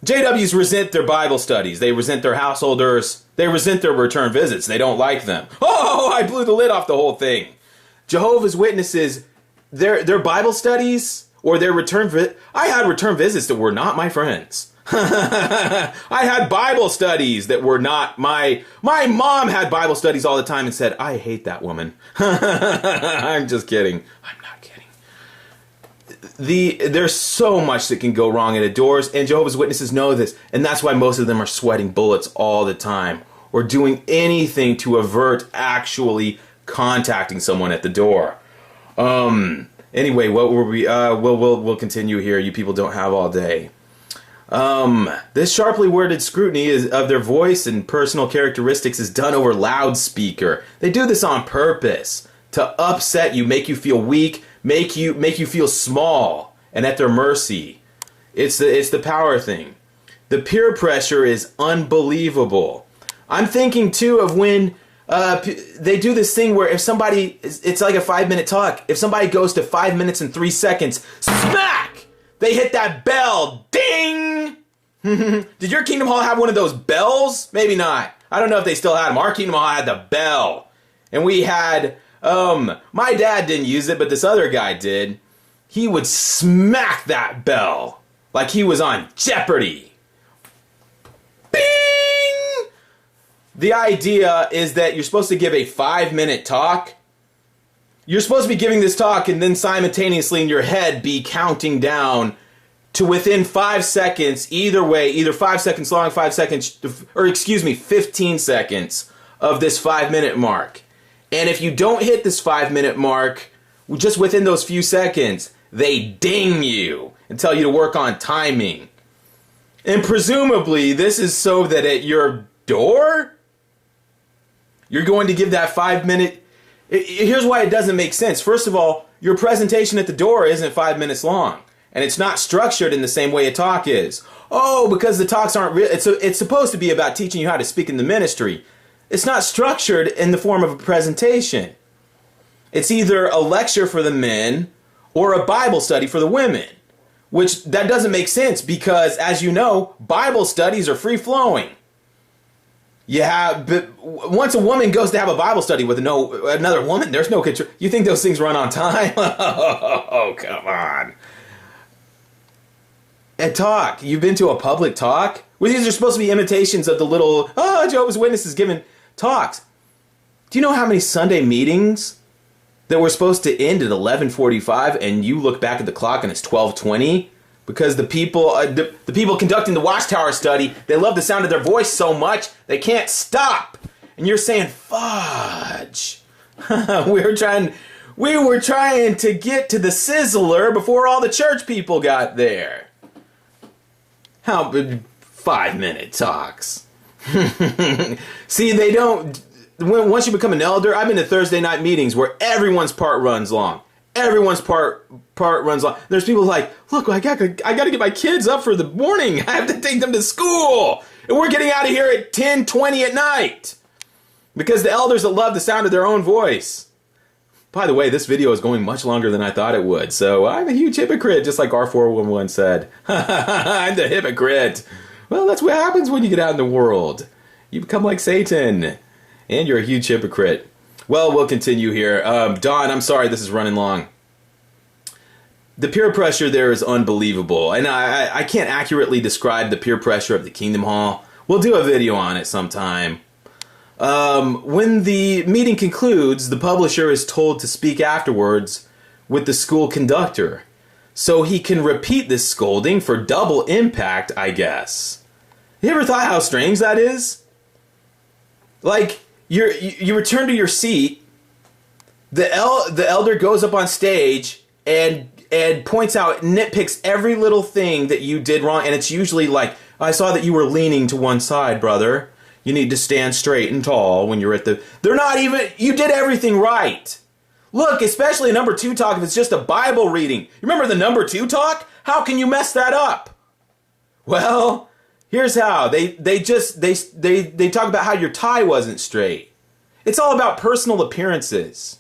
JWs resent their Bible studies. They resent their householders. They resent their return visits. They don't like them. Oh, I blew the lid off the whole thing. Jehovah's Witnesses, their Bible studies or their I had return visits that were not my friends. I had Bible studies that were not my mom had Bible studies all the time and said, I hate that woman. I'm just kidding. I'm not kidding. There's so much that can go wrong at doors, and Jehovah's Witnesses know this, and that's why most of them are sweating bullets all the time or doing anything to avert actually contacting someone at the door. Anyway, what were we we'll continue here. You people don't have all day. This sharply worded scrutiny of their voice and personal characteristics is done over loudspeaker. They do this on purpose to upset you, make you feel weak, make you feel small and at their mercy. It's the power thing. The peer pressure is unbelievable. I'm thinking too of when they do this thing where if somebody, it's like a 5-minute talk. If somebody goes to 5 minutes and 3 seconds, smack! They hit that bell. Ding! Did your Kingdom Hall have one of those bells? Maybe not. I don't know if they still had them. Our Kingdom Hall had the bell. And we had, my dad didn't use it, but this other guy did. He would smack that bell like he was on Jeopardy. Bing! The idea is that you're supposed to give a 5-minute talk. You're supposed to be giving this talk and then simultaneously in your head be counting down to within 5 seconds, either way, either 5 seconds long, 5 seconds, or 15 seconds of this 5-minute mark. And if you don't hit this 5-minute mark, just within those few seconds, they ding you and tell you to work on timing. And presumably, this is so that at your door, you're going to give that 5-minute. Here's why it doesn't make sense. First of all, your presentation at the door isn't 5 minutes long. And it's not structured in the same way a talk is. Oh, because the talks aren't real. It's supposed to be about teaching you how to speak in the ministry. It's not structured in the form of a presentation. It's either a lecture for the men or a Bible study for the women. Which, that doesn't make sense because, as you know, Bible studies are free-flowing. But once a woman goes to have a Bible study with another woman, there's no control. You think those things run on time? Oh, come on. A talk. You've been to a public talk? Well, these are supposed to be imitations of the little, Jehovah's Witnesses giving talks. Do you know how many Sunday meetings that were supposed to end at 11:45 and you look back at the clock and it's 12:20? Because the people conducting the Watchtower study, they love the sound of their voice so much, they can't stop. And you're saying, fudge. We were trying to get to the sizzler before all the church people got there. How 5-minute talks. See, they don't. Once you become an elder, I've been to Thursday night meetings where everyone's part runs long. Everyone's part runs long. There's people like, look, I got to get my kids up for the morning. I have to take them to school. And we're getting out of here at 10:20 at night. Because the elders that love the sound of their own voice. By the way, this video is going much longer than I thought it would. So I'm a huge hypocrite, just like R411 said. I'm the hypocrite. Well, that's what happens when you get out in the world. You become like Satan. And you're a huge hypocrite. Well, we'll continue here. Don, I'm sorry this is running long. The peer pressure there is unbelievable. And I can't accurately describe the peer pressure of the Kingdom Hall. We'll do a video on it sometime. When the meeting concludes, the publisher is told to speak afterwards with the school conductor. so he can repeat this scolding for double impact, I guess. You ever thought how strange that is? Like, you return to your seat, the elder goes up on stage and points out, nitpicks every little thing that you did wrong, and it's usually like, I saw that you were leaning to one side, brother. You need to stand straight and tall when you're at the... They're not even... You did everything right. Look, especially a number 2 talk if it's just a Bible reading. You remember the number 2 talk? How can you mess that up? Well, here's how. They talk about how your tie wasn't straight. It's all about personal appearances.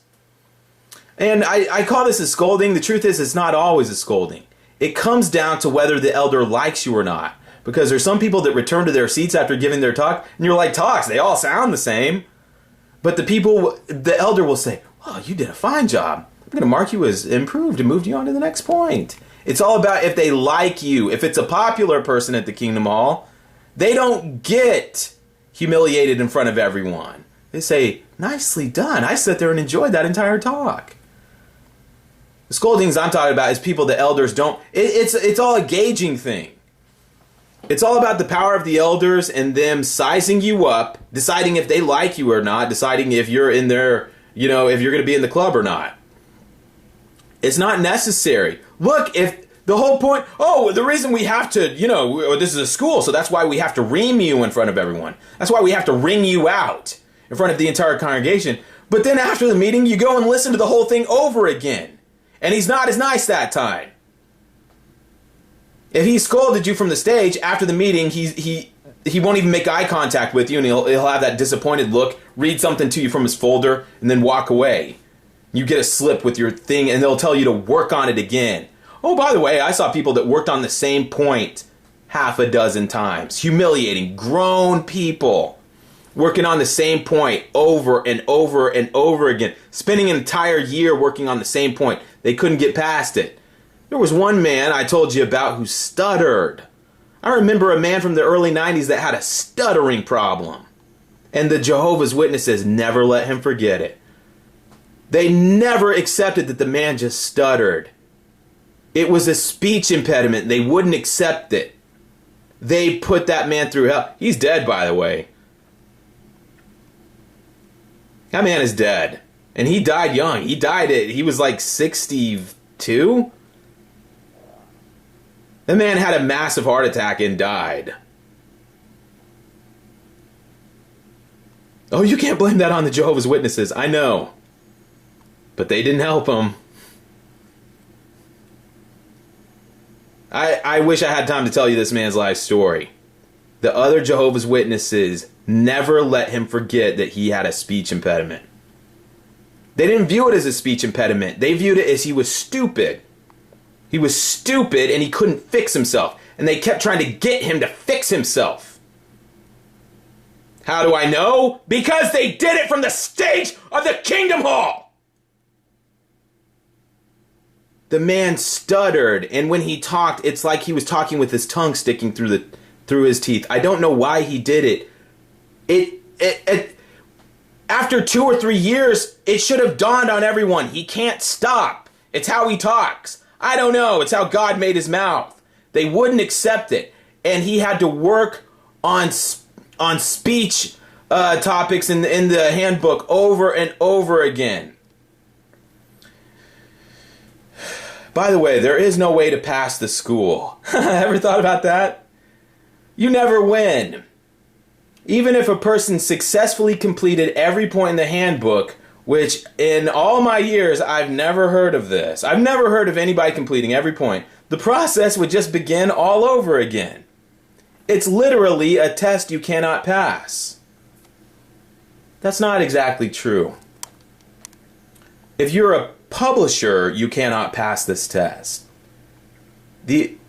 And I call this a scolding. The truth is, it's not always a scolding. It comes down to whether the elder likes you or not. Because there's some people that return to their seats after giving their talk, and you're like, talks, they all sound the same. But the elder will say, oh, you did a fine job. I'm going to mark you as improved and move you on to the next point. It's all about if they like you. If it's a popular person at the Kingdom Hall, they don't get humiliated in front of everyone. They say, nicely done. I sat there and enjoyed that entire talk. The scoldings I'm talking about is people the elders don't... It's all a gauging thing. It's all about the power of the elders and them sizing you up, deciding if they like you or not, deciding if you're in their, if you're going to be in the club or not. It's not necessary. Look, if the whole point, the reason we have to, this is a school, so that's why we have to ream you in front of everyone. That's why we have to ring you out in front of the entire congregation. But then after the meeting, you go and listen to the whole thing over again. And he's not as nice that time. If he scolded you from the stage after the meeting, he won't even make eye contact with you, and he'll have that disappointed look, read something to you from his folder, and then walk away. You get a slip with your thing, and they'll tell you to work on it again. Oh, by the way, I saw people that worked on the same point half a dozen times. Humiliating, grown people working on the same point over and over and over again, spending an entire year working on the same point. They couldn't get past it. There was one man I told you about who stuttered. I remember a man from the early 90s that had a stuttering problem. And the Jehovah's Witnesses never let him forget it. They never accepted that the man just stuttered. It was a speech impediment. They wouldn't accept it. They put that man through hell. He's dead, by the way. That man is dead. And he died young. He was like 62? The man had a massive heart attack and died. Oh, you can't blame that on the Jehovah's Witnesses. I know. But they didn't help him. I wish I had time to tell you this man's life story. The other Jehovah's Witnesses never let him forget that he had a speech impediment. They didn't view it as a speech impediment. They viewed it as he was stupid. He was stupid and he couldn't fix himself. And they kept trying to get him to fix himself. How do I know? Because they did it from the stage of the Kingdom Hall! The man stuttered, and when he talked, it's like he was talking with his tongue sticking through his teeth. I don't know why he did it. After 2 or 3 years, it should have dawned on everyone. He can't stop. It's how he talks. I don't know. It's how God made his mouth. They wouldn't accept it. And he had to work on speech topics in the handbook over and over again. By the way, there is no way to pass the school. Ever thought about that? You never win. Even if a person successfully completed every point in the handbook, which in all my years, I've never heard of this. I've never heard of anybody completing every point. The process would just begin all over again. It's literally a test you cannot pass. That's not exactly true. If you're a publisher, you cannot pass this test. The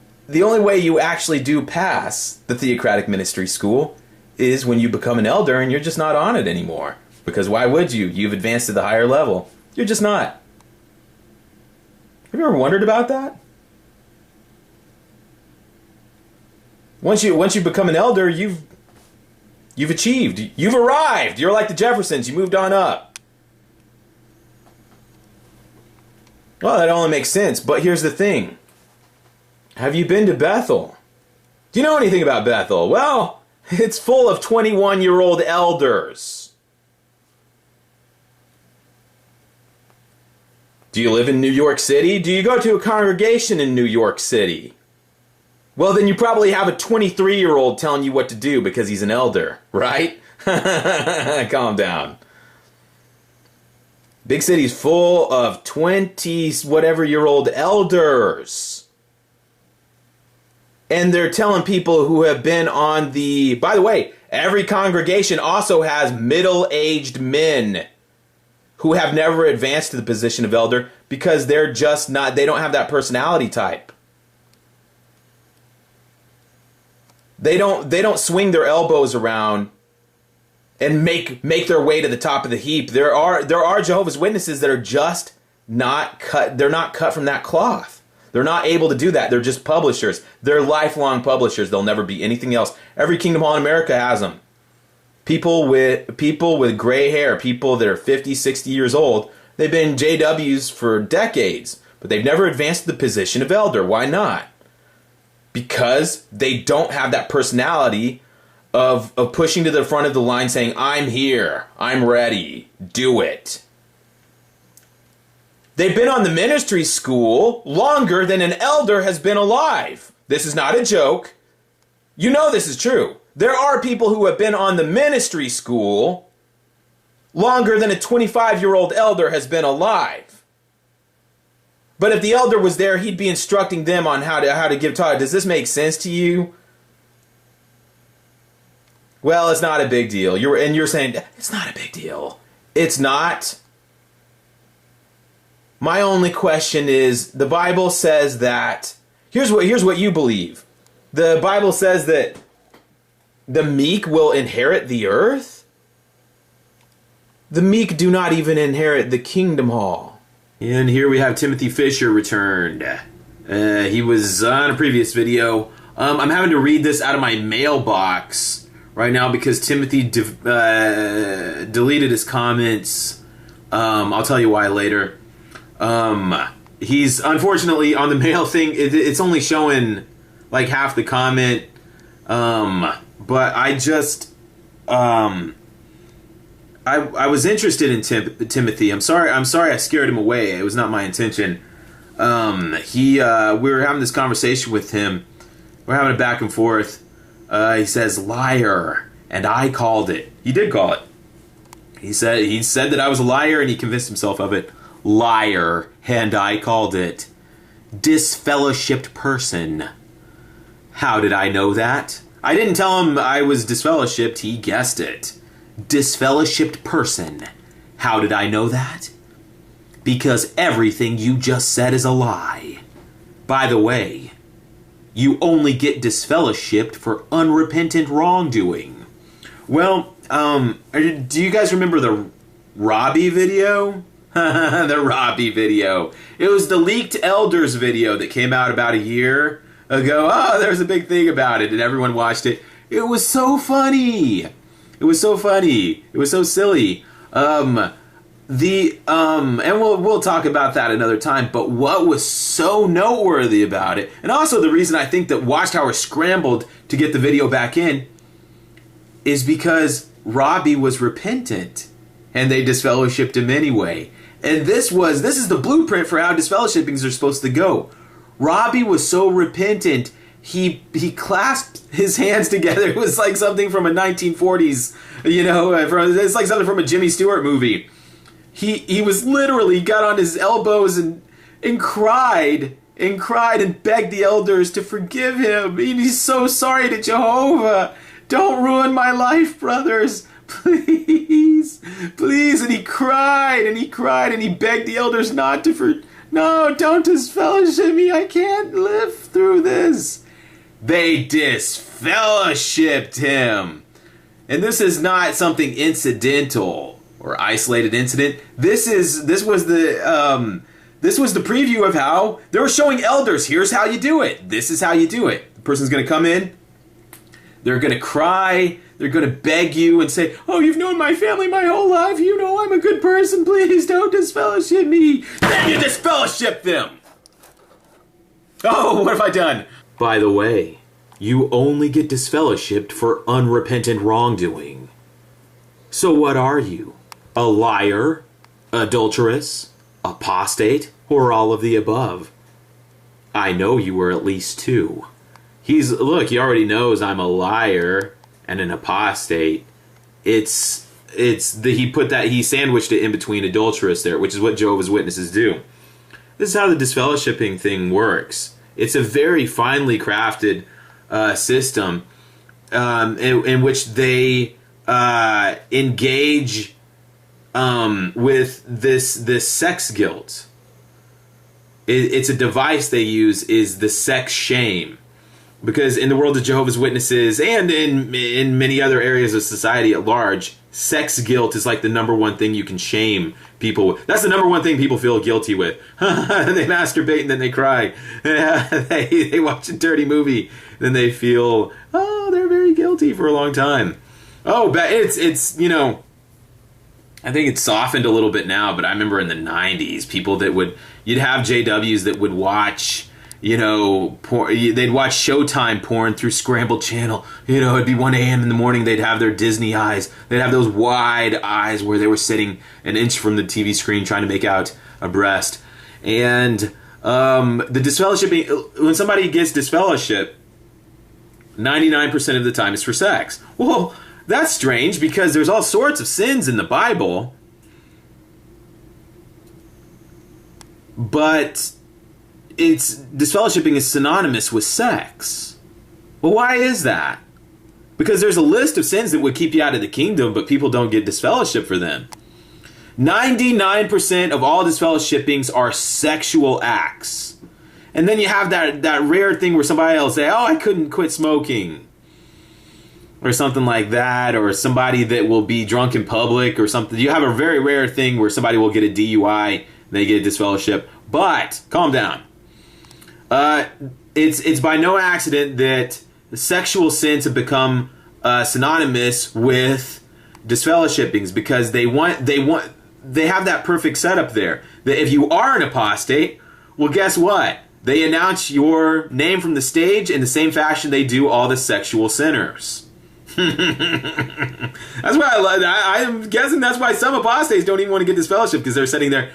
only way you actually do pass the theocratic ministry school is when you become an elder and you're just not on it anymore. Because why would you? You've advanced to the higher level. You're just not. Have you ever wondered about that? Once you become an elder, you've achieved. You've arrived. You're like the Jeffersons. You moved on up. Well, that only makes sense. But here's the thing. Have you been to Bethel? Do you know anything about Bethel? Well, it's full of 21-year-old elders. Do you live in New York City? Do you go to a congregation in New York City? Well, then you probably have a 23-year-old telling you what to do because he's an elder, right? Calm down. Big city's full of 20-whatever-year-old elders. And they're telling people who have been on the... By the way, every congregation also has middle-aged men who have never advanced to the position of elder because they're just not... They don't have that personality type. They don't swing their elbows around and make their way to the top of the heap. There are Jehovah's Witnesses that are just not cut. They're not cut from that cloth. They're not able to do that. They're just publishers. They're lifelong publishers. They'll never be anything else. Every Kingdom Hall in America has them. People with gray hair, people that are 50, 60 years old. They've been JWs for decades, but they've never advanced to the position of elder. Why not? Because they don't have that personality of pushing to the front of the line saying, I'm here, I'm ready, do it. They've been on the ministry school longer than an elder has been alive. This is not a joke. You know this is true. There are people who have been on the ministry school longer than a 25-year-old elder has been alive. But if the elder was there, he'd be instructing them on how to give talk. Does this make sense to you? Well, it's not a big deal. You're saying, it's not a big deal. It's not. My only question is, the Bible says that, here's what you believe. The Bible says that the meek will inherit the earth. The meek do not even inherit the kingdom hall. And here we have Timothy Fisher returned. He was on a previous video. I'm having to read this out of my mailbox right now because Timothy deleted his comments. I'll tell you why later. He's unfortunately on the mail thing. It's only showing like half the comment. But I just... I was interested in Timothy. I'm sorry I scared him away. It was not my intention. We were having this conversation with him. We're having a back and forth. He says, liar, and I called it. He did call it. He said that I was a liar, and he convinced himself of it. Liar, and I called it. Disfellowshipped person. How did I know that? I didn't tell him I was disfellowshipped. He guessed it. Disfellowshipped person. How did I know that? Because everything you just said is a lie. By the way, you only get disfellowshipped for unrepentant wrongdoing. Well, do you guys remember the Robbie video? The Robbie video. It was the leaked elders video that came out about a year ago. Oh, there's a big thing about it, and everyone watched it. It was so funny. It was so funny. It was so silly. And we'll talk about that another time. But what was so noteworthy about it, and also the reason I think that Watchtower scrambled to get the video back in, is because Robbie was repentant, and they disfellowshipped him anyway. And this is the blueprint for how disfellowshippings are supposed to go. Robbie was so repentant. He clasped his hands together. It was like something from a 1940s, it's like something from a Jimmy Stewart movie. He was literally got on his elbows and cried and begged the elders to forgive him. He's so sorry to Jehovah. Don't ruin my life, brothers. Please. And he cried and he begged the elders not to no, don't disfellowship me. I can't live through this. They disfellowshipped him. And this is not something incidental or isolated incident. This was the preview of how they were showing elders. Here's how you do it. This is how you do it. The person's going to come in. They're going to cry. They're going to beg you and say, oh, you've known my family my whole life. You know I'm a good person. Please don't disfellowship me. Then you disfellowship them. Oh, what have I done? By the way, you only get disfellowshipped for unrepentant wrongdoing. So what are you? A liar? Adulteress? Apostate? Or all of the above? I know you were at least two. Look, he already knows I'm a liar and an apostate. He sandwiched it in between adulteress there, which is what Jehovah's Witnesses do. This is how the disfellowshipping thing works. It's a very finely crafted system in which they engage with this sex guilt. It's a device they use, is the sex shame. Because in the world of Jehovah's Witnesses and in many other areas of society at large, sex guilt is like the number one thing you can shame people with. That's the number one thing people feel guilty with. They masturbate and then they cry. They watch a dirty movie, then they feel, they're very guilty for a long time. But it's I think it's softened a little bit now, but I remember in the 90s, you'd have JWs that would watch, porn. They'd watch Showtime porn through Scrambled Channel. It'd be 1 a.m. in the morning. They'd have their Disney eyes. They'd have those wide eyes where they were sitting an inch from the TV screen trying to make out a breast. And the disfellowshipping, when somebody gets disfellowship, 99% of the time it's for sex. Well, that's strange because there's all sorts of sins in the Bible. But disfellowshipping is synonymous with sex. Well, why is that? Because there's a list of sins that would keep you out of the kingdom, but people don't get disfellowship for them. 99% of all disfellowshippings are sexual acts. And then you have that rare thing where somebody will say, I couldn't quit smoking. Or something like that. Or somebody that will be drunk in public or something. You have a very rare thing where somebody will get a DUI and they get a disfellowship. But, calm down. It's by no accident that sexual sins have become synonymous with disfellowshippings, because they have that perfect setup there. That if you are an apostate, well, guess what? They announce your name from the stage in the same fashion they do all the sexual sinners. That's why I'm guessing that's why some apostates don't even want to get disfellowship, because they're sitting there.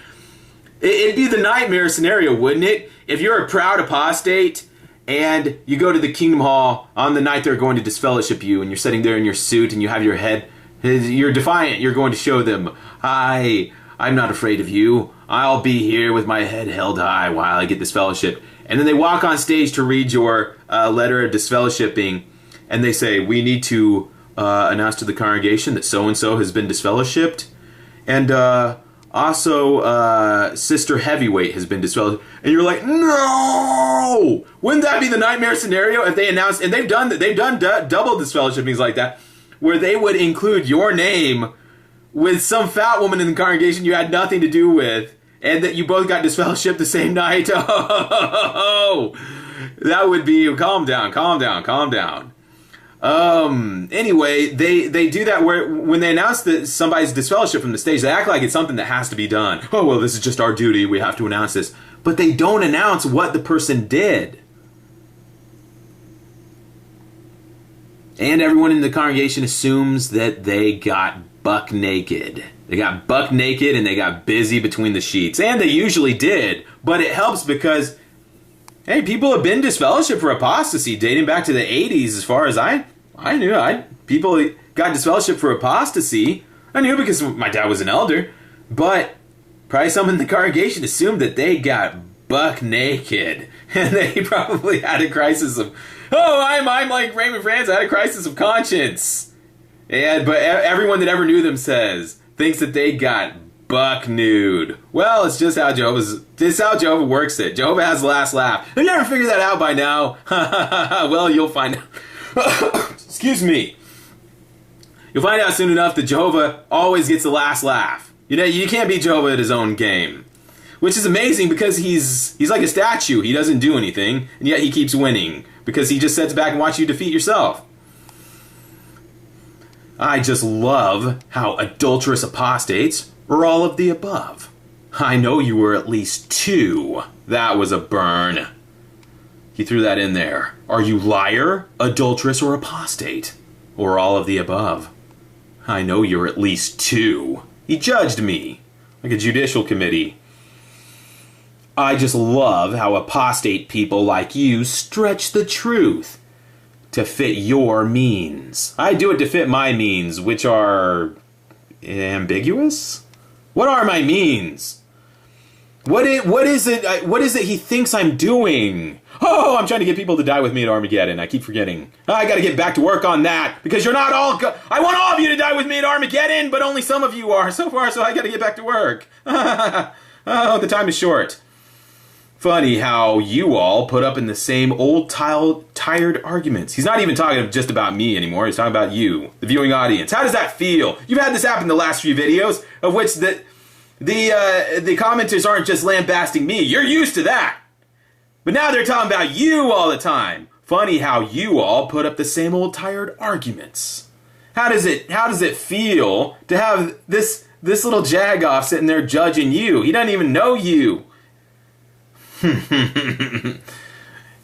It'd be the nightmare scenario, wouldn't it? If you're a proud apostate and you go to the Kingdom Hall on the night they're going to disfellowship you, and you're sitting there in your suit and you have your head, you're defiant, you're going to show them, I'm not afraid of you. I'll be here with my head held high while I get disfellowship. And then they walk on stage to read your letter of disfellowshipping, and they say, we need to announce to the congregation that so-and-so has been disfellowshipped. And also, Sister Heavyweight has been disfellowshipped. And you're like, no! Wouldn't that be the nightmare scenario if they announced, and they've done double disfellowshippings like that, where they would include your name with some fat woman in the congregation you had nothing to do with, and that you both got disfellowshipped the same night. Oh, that would be, calm down. Anyway, they do that where when they announce that somebody's disfellowship from the stage, they act like it's something that has to be done. Oh, well, this is just our duty. We have to announce this. But they don't announce what the person did. And everyone in the congregation assumes that they got buck naked. They got buck naked and they got busy between the sheets. And they usually did. But it helps because, hey, people have been disfellowshipped for apostasy dating back to the 80s as far as I knew. People got disfellowshipped for apostasy. I knew because my dad was an elder. But probably some in the congregation assumed that they got buck naked. And they probably had a crisis of, I'm like Raymond Franz, I had a crisis of conscience. But everyone that ever knew them thinks that they got buck nude. Well, it's just how Jehovah works it. Jehovah has the last laugh. Have you ever figured that out by now? Well, you'll find out. Excuse me. You'll find out soon enough that Jehovah always gets the last laugh. You can't beat Jehovah at his own game. Which is amazing because he's like a statue. He doesn't do anything, and yet he keeps winning. Because he just sits back and watches you defeat yourself. I just love how adulterous apostates are all of the above. I know you were at least two. That was a burn. He threw that in there. Are you liar, adulteress, or apostate? Or all of the above? I know you're at least two. He judged me, like a judicial committee. I just love how apostate people like you stretch the truth to fit your means. I do it to fit my means, which are ambiguous? What are my means? What is it he thinks I'm doing? Oh, I'm trying to get people to die with me at Armageddon. I keep forgetting. I gotta get back to work on that, because you're not all I want all of you to die with me at Armageddon, but only some of you are so far, so I gotta get back to work. Oh, the time is short. Funny how you all put up in the same old tired arguments. He's not even talking just about me anymore. He's talking about you, the viewing audience. How does that feel? You've had this happen the last few videos, of which the commenters aren't just lambasting me. You're used to that. But now they're talking about you all the time. Funny how you all put up the same old tired arguments. How does it feel to have this little jagoff sitting there judging you? He doesn't even know you.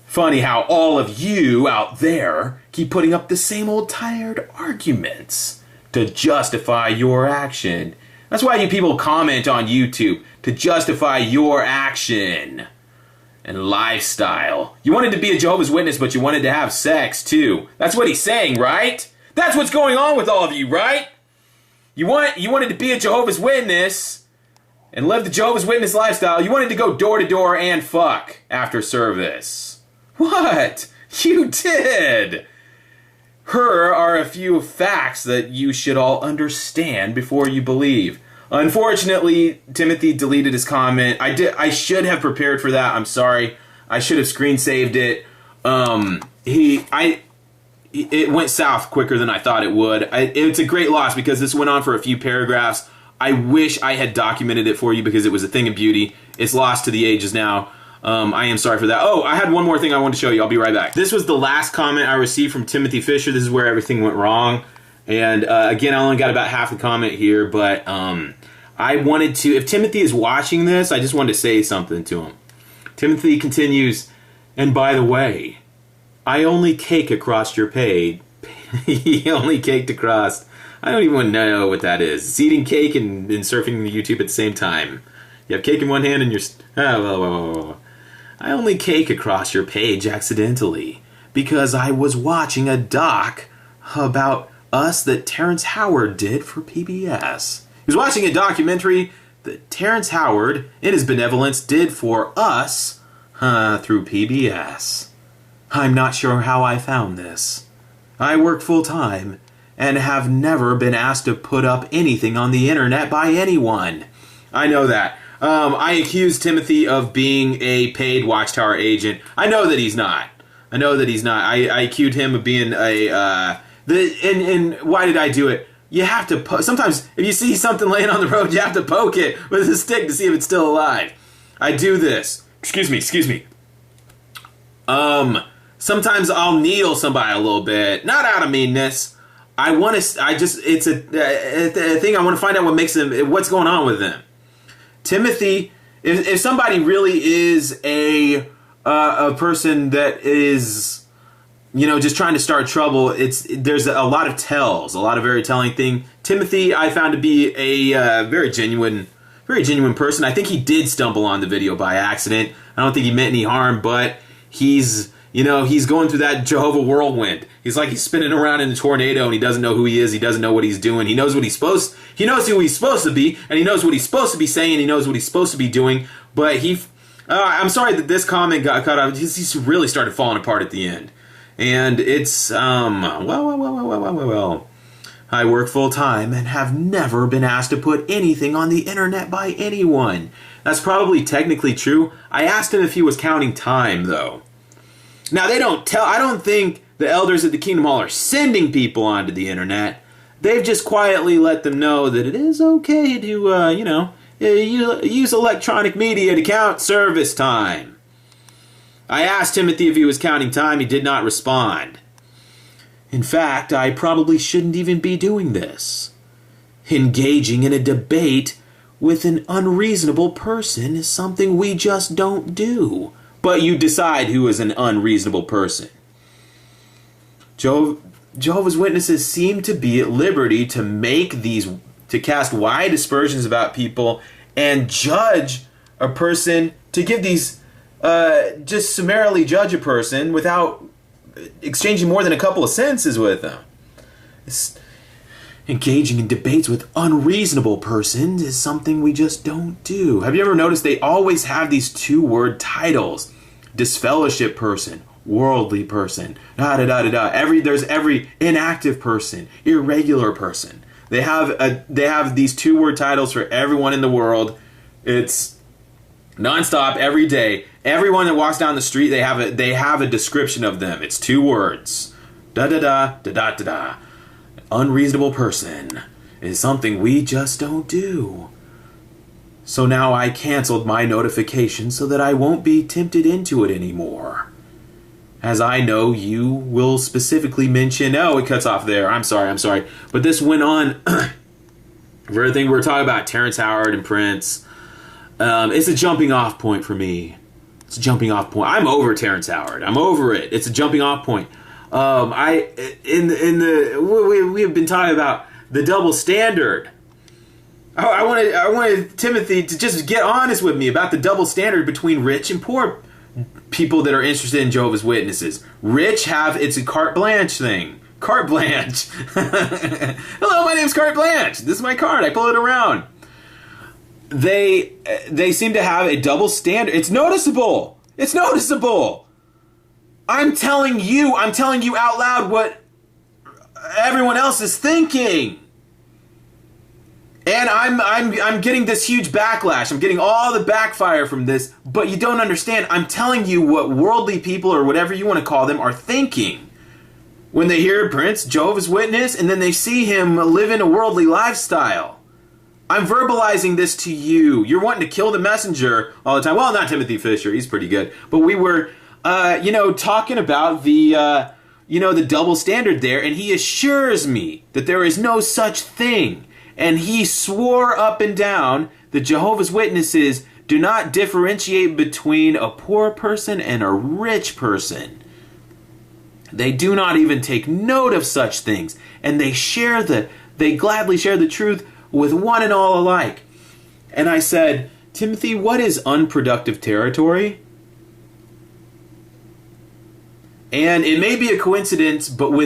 Funny how all of you out there keep putting up the same old tired arguments to justify your action. That's why you people comment on YouTube, to justify your action and lifestyle. You wanted to be a Jehovah's Witness, but you wanted to have sex too. That's what he's saying, right? That's what's going on with all of you, right? You wanted to be a Jehovah's Witness and live the Jehovah's Witness lifestyle. You wanted to go door to door and fuck after service. What? You did! Here are a few facts that you should all understand before you believe. Unfortunately, Timothy deleted his comment. I should have prepared for that. I'm sorry. I should have screen saved it. It went south quicker than I thought it would. It's a great loss because this went on for a few paragraphs. I wish I had documented it for you because it was a thing of beauty. It's lost to the ages now. I am sorry for that. Oh, I had one more thing I wanted to show you. I'll be right back. This was the last comment I received from Timothy Fisher. This is where everything went wrong. And again, I only got about half the comment here, but I wanted to, if Timothy is watching this, I just wanted to say something to him. Timothy continues, and by the way, I only cake across your page. He only caked across. I don't even know what that is. It's eating cake and surfing the YouTube at the same time. You have cake in one hand and you're... I only cake across your page accidentally because I was watching a doc about us that Terrence Howard did for PBS. He was watching a documentary that Terrence Howard, in his benevolence, did for us through PBS. I'm not sure how I found this. I work full-time and have never been asked to put up anything on the internet by anyone. I know that. I accused Timothy of being a paid Watchtower agent. I know that he's not. I accused him of being a... and why did I do it? You have to... Sometimes, if you see something laying on the road, you have to poke it with a stick to see if it's still alive. I do this. Excuse me. Sometimes I'll needle somebody a little bit. Not out of meanness. It's a thing I want to find out what makes them... What's going on with them. Timothy, if somebody really is a person that is, just trying to start trouble, there's a lot of tells, a lot of very telling thing. Timothy, I found to be a very genuine person. I think he did stumble on the video by accident. I don't think he meant any harm, but he's going through that Jehovah whirlwind. He's like he's spinning around in a tornado and he doesn't know who he is. He doesn't know what he's doing. He knows who he's supposed to be, and he knows what he's supposed to be saying. He knows what he's supposed to be doing. But I'm sorry that this comment got cut off. He's really started falling apart at the end. And it's, well. I work full time and have never been asked to put anything on the internet by anyone. That's probably technically true. I asked him if he was counting time, though. Now, they don't tell... I don't think the elders at the Kingdom Hall are sending people onto the internet. They've just quietly let them know that it is okay to, use electronic media to count service time. I asked Timothy if he was counting time. He did not respond. In fact, I probably shouldn't even be doing this. Engaging in a debate with an unreasonable person is something we just don't do. but you decide who is an unreasonable person. Jehovah's Witnesses seem to be at liberty to cast wide aspersions about people and judge a person, to give these, just summarily judge a person without exchanging more than a couple of sentences with them. Engaging in debates with unreasonable persons is something we just don't do. Have you ever noticed they always have these two-word titles? Disfellowship person, worldly person, there's every inactive person, irregular person. They have these two-word titles for everyone in the world. It's nonstop every day. Everyone that walks down the street, they have a description of them. It's two words. Da-da-da. Unreasonable person is something we just don't do. So now I canceled my notification so that I won't be tempted into it anymore. As I know you will specifically mention, oh, it cuts off there. I'm sorry. But this went on for everything we were talking about, Terrence Howard and Prince. It's a jumping off point for me. It's a jumping off point. I'm over Terrence Howard. I'm over it. It's a jumping off point. We have been talking about the double standard. I wanted Timothy to just get honest with me about the double standard between rich and poor people that are interested in Jehovah's Witnesses. Rich it's a carte blanche thing. Carte blanche. Hello, my name's Carte Blanche. This is my card. I pull it around. They seem to have a double standard. It's noticeable. It's noticeable. I'm telling you out loud what everyone else is thinking. And I'm getting this huge backlash. I'm getting all the backfire from this, but you don't understand. I'm telling you what worldly people, or whatever you want to call them, are thinking when they hear Prince, Jehovah's Witness, and then they see him living a worldly lifestyle. I'm verbalizing this to you. You're wanting to kill the messenger all the time. Well, not Timothy Fisher. He's pretty good. But we were, talking about the double standard there, and he assures me that there is no such thing. And he swore up and down that Jehovah's Witnesses do not differentiate between a poor person and a rich person. They do not even take note of such things. And they gladly share the truth with one and all alike. And I said, Timothy, what is unproductive territory? And it may be a coincidence, but we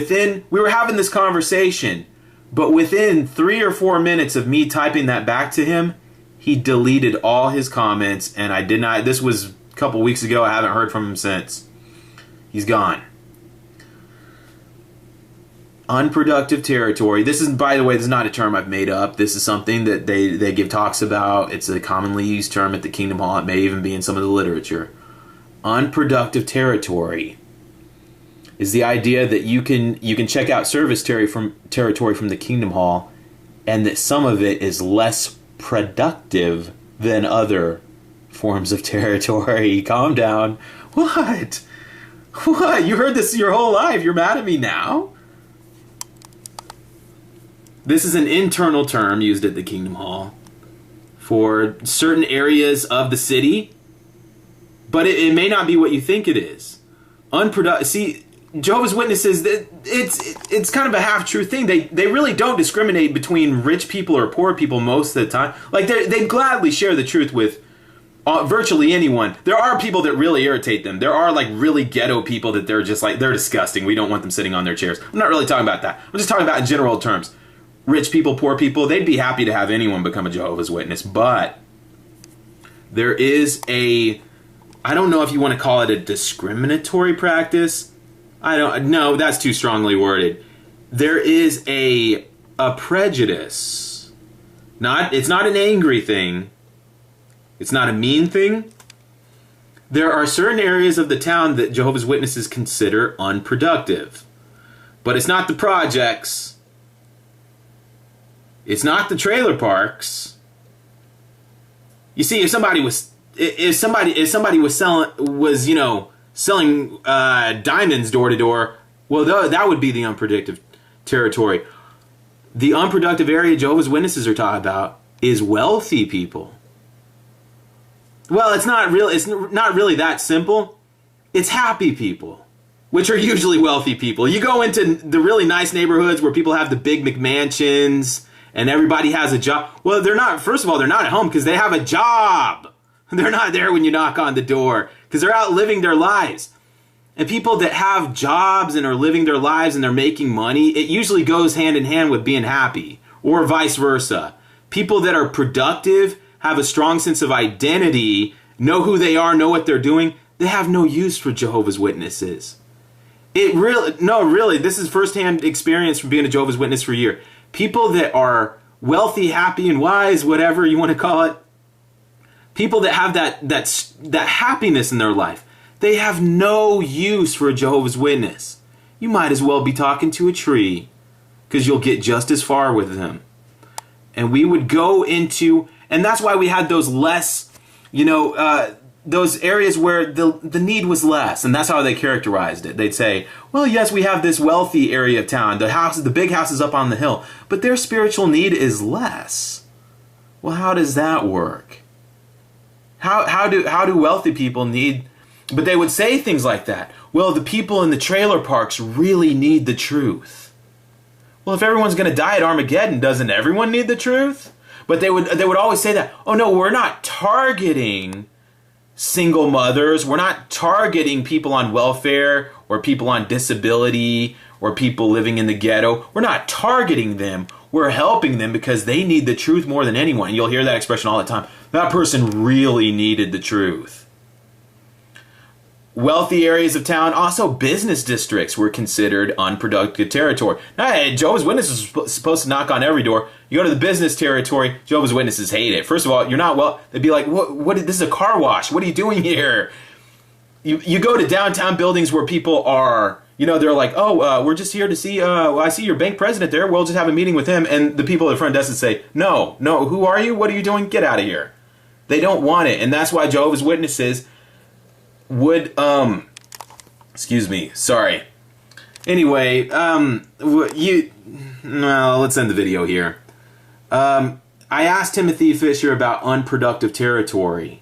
were having this conversation, but within 3 or 4 minutes of me typing that back to him, he deleted all his comments, and this was a couple weeks ago. I haven't heard from him since. He's gone. Unproductive territory. This is, by the way, this is not a term I've made up. This is something that they give talks about. It's a commonly used term at the Kingdom Hall. It may even be in some of the literature. Unproductive territory is the idea that you can check out service territory from the Kingdom Hall, and that some of it is less productive than other forms of territory. Calm down. What? You heard this your whole life. You're mad at me now? This is an internal term used at the Kingdom Hall for certain areas of the city, but it may not be what you think it is. See, Jehovah's Witnesses, it's kind of a half-true thing. They really don't discriminate between rich people or poor people most of the time. Like, they gladly share the truth with virtually anyone. There are people that really irritate them. There are, like, really ghetto people that they're just like, they're disgusting. We don't want them sitting on their chairs. I'm not really talking about that. I'm just talking about in general terms. Rich people, poor people, they'd be happy to have anyone become a Jehovah's Witness. But there is I don't know if you want to call it a discriminatory practice. No, that's too strongly worded. There is a prejudice. It's not an angry thing. It's not a mean thing. There are certain areas of the town that Jehovah's Witnesses consider unproductive. But it's not the projects. It's not the trailer parks. You see, if somebody was selling diamonds door to door, well, that would be the unproductive territory. The unproductive area Jehovah's Witnesses are talking about is wealthy people. Well, it's not really that simple. It's happy people, which are usually wealthy people. You go into the really nice neighborhoods where people have the big McMansions and everybody has a job. Well, they're not, first of all, they're not at home because they have a job. They're not there when you knock on the door because they're out living their lives. And people that have jobs and are living their lives and they're making money, it usually goes hand in hand with being happy, or vice versa. People that are productive, have a strong sense of identity, know who they are, know what they're doing, they have no use for Jehovah's Witnesses. Really, this is firsthand experience from being a Jehovah's Witness for a year. People that are wealthy, happy, and wise, whatever you want to call it, people that have that happiness in their life, they have no use for a Jehovah's Witness. You might as well be talking to a tree because you'll get just as far with them. And we would go into, and that's why we had those less, those areas where the need was less, and that's how they characterized it. They'd say, well, yes, we have this wealthy area of town, the big house is up on the hill, but their spiritual need is less. Well, how does that work? How do wealthy people need? But they would say things like that. Well, the people in the trailer parks really need the truth. Well, if everyone's going to die at Armageddon, doesn't everyone need the truth? But they would always say that, oh no, we're not targeting single mothers. We're not targeting people on welfare or people on disability or people living in the ghetto. We're not targeting them. We're helping them because they need the truth more than anyone. You'll hear that expression all the time. That person really needed the truth. Wealthy areas of town, also business districts, were considered unproductive territory. Now, Jehovah's Witnesses are supposed to knock on every door. You go to the business territory, Jehovah's Witnesses hate it. First of all, you're not well. They'd be like, "What? This is a car wash. What are you doing here?" You go to downtown buildings where people are, they're like, "Oh, we're just here to see. I see your bank president there. We'll just have a meeting with him." And the people at the front desk would say, "No, who are you? What are you doing? Get out of here." They don't want it, and that's why Jehovah's Witnesses would sorry. Anyway, let's end the video here. I asked Timothy Fisher about unproductive territory.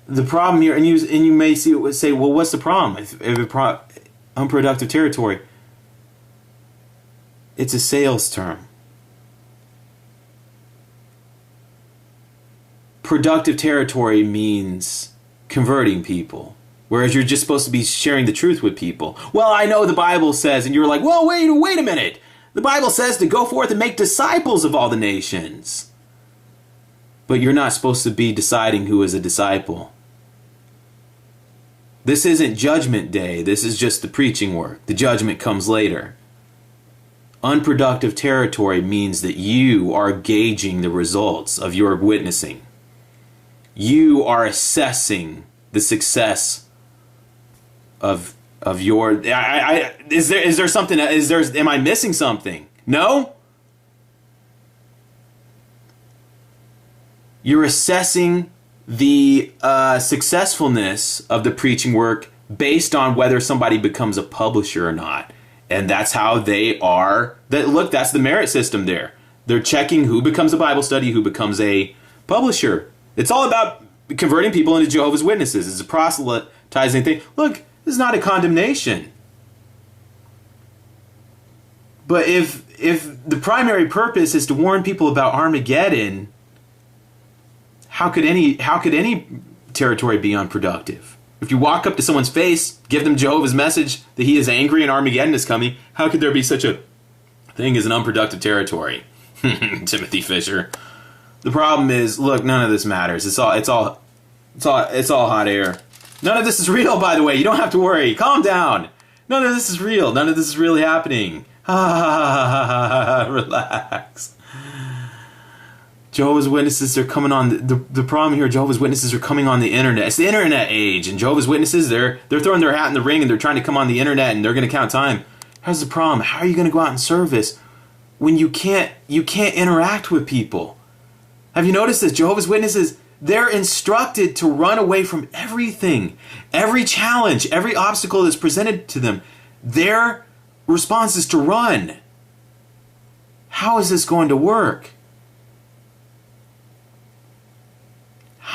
The problem here, and you may say, well, what's the problem if unproductive territory? It's a sales term. Productive territory means converting people, whereas you're just supposed to be sharing the truth with people. Well, I know the Bible says, and you're like, well, wait a minute. The Bible says to go forth and make disciples of all the nations. But you're not supposed to be deciding who is a disciple. This isn't judgment day. This is just the preaching work. The judgment comes later. Unproductive territory means that you are gauging the results of your witnessing. You are assessing the success of your. Is there something? Am I missing something? No. You're assessing the successfulness of the preaching work based on whether somebody becomes a publisher or not, and that's how they are. That's the merit system there. They're checking who becomes a Bible study, who becomes a publisher. It's all about converting people into Jehovah's Witnesses. It's a proselytizing thing. Look, this is not a condemnation. But if the primary purpose is to warn people about Armageddon, how could any territory be unproductive? If you walk up to someone's face, give them Jehovah's message that he is angry and Armageddon is coming, how could there be such a thing as an unproductive territory? Timothy Fisher. The problem is, look, none of this matters. It's all hot air. None of this is real, by the way. You don't have to worry. Calm down. None of this is real. None of this is really happening. Relax. Jehovah's Witnesses are coming on. The problem here, Jehovah's Witnesses are coming on the internet. It's the internet age, and Jehovah's Witnesses, they're throwing their hat in the ring, and they're trying to come on the internet, and they're going to count time. Here's the problem. How are you going to go out in service when you can't interact with people? Have you noticed this? Jehovah's Witnesses, they're instructed to run away from everything, every challenge, every obstacle that's presented to them. Their response is to run. How is this going to work?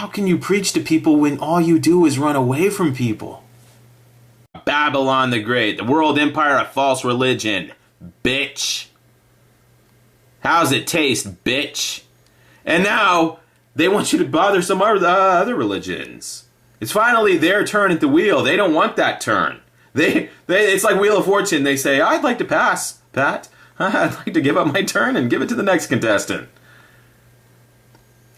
How can you preach to people when all you do is run away from people? Babylon the Great, the world empire of false religion, bitch. How's it taste, bitch? And now they want you to bother some other religions. It's finally their turn at the wheel. They don't want that turn. It's like Wheel of Fortune. They say, I'd like to pass, Pat. I'd like to give up my turn and give it to the next contestant.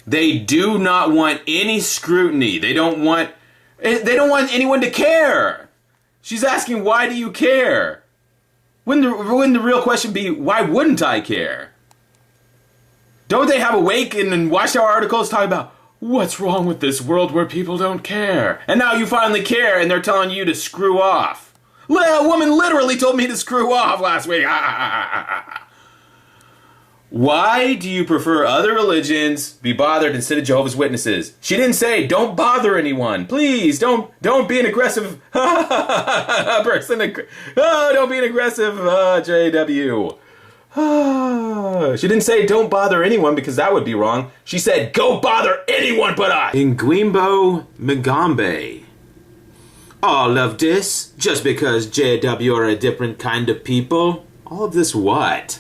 They do not want any scrutiny. They don't want anyone to care. She's asking, why do you care? Wouldn't the real question be, why wouldn't I care? Don't they have Awaken and Watchtower articles talking about what's wrong with this world where people don't care? And now you finally care and they're telling you to screw off. A woman literally told me to screw off last week. Why do you prefer other religions be bothered instead of Jehovah's Witnesses? She didn't say, don't bother anyone. Please, don't be an aggressive person. Oh, don't be an aggressive JW. She didn't say, don't bother anyone, because that would be wrong. She said, go bother anyone but us. Nguimbo Mgambe. All of this, just because JW are a different kind of people? All of this what?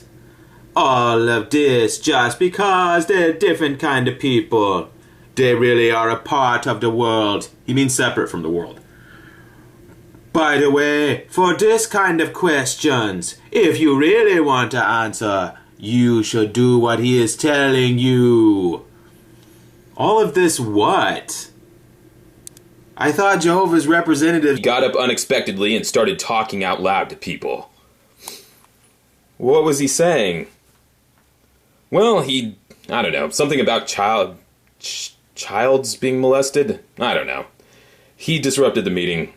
All of this just because they're different kind of people. They really are a part of the world. He means separate from the world. By the way, for this kind of questions, if you really want to answer, you should do what he is telling you. All of this what? I thought Jehovah's representatives got up unexpectedly and started talking out loud to people. What was he saying? Well, I don't know, something about childs being molested? I don't know. He disrupted the meeting.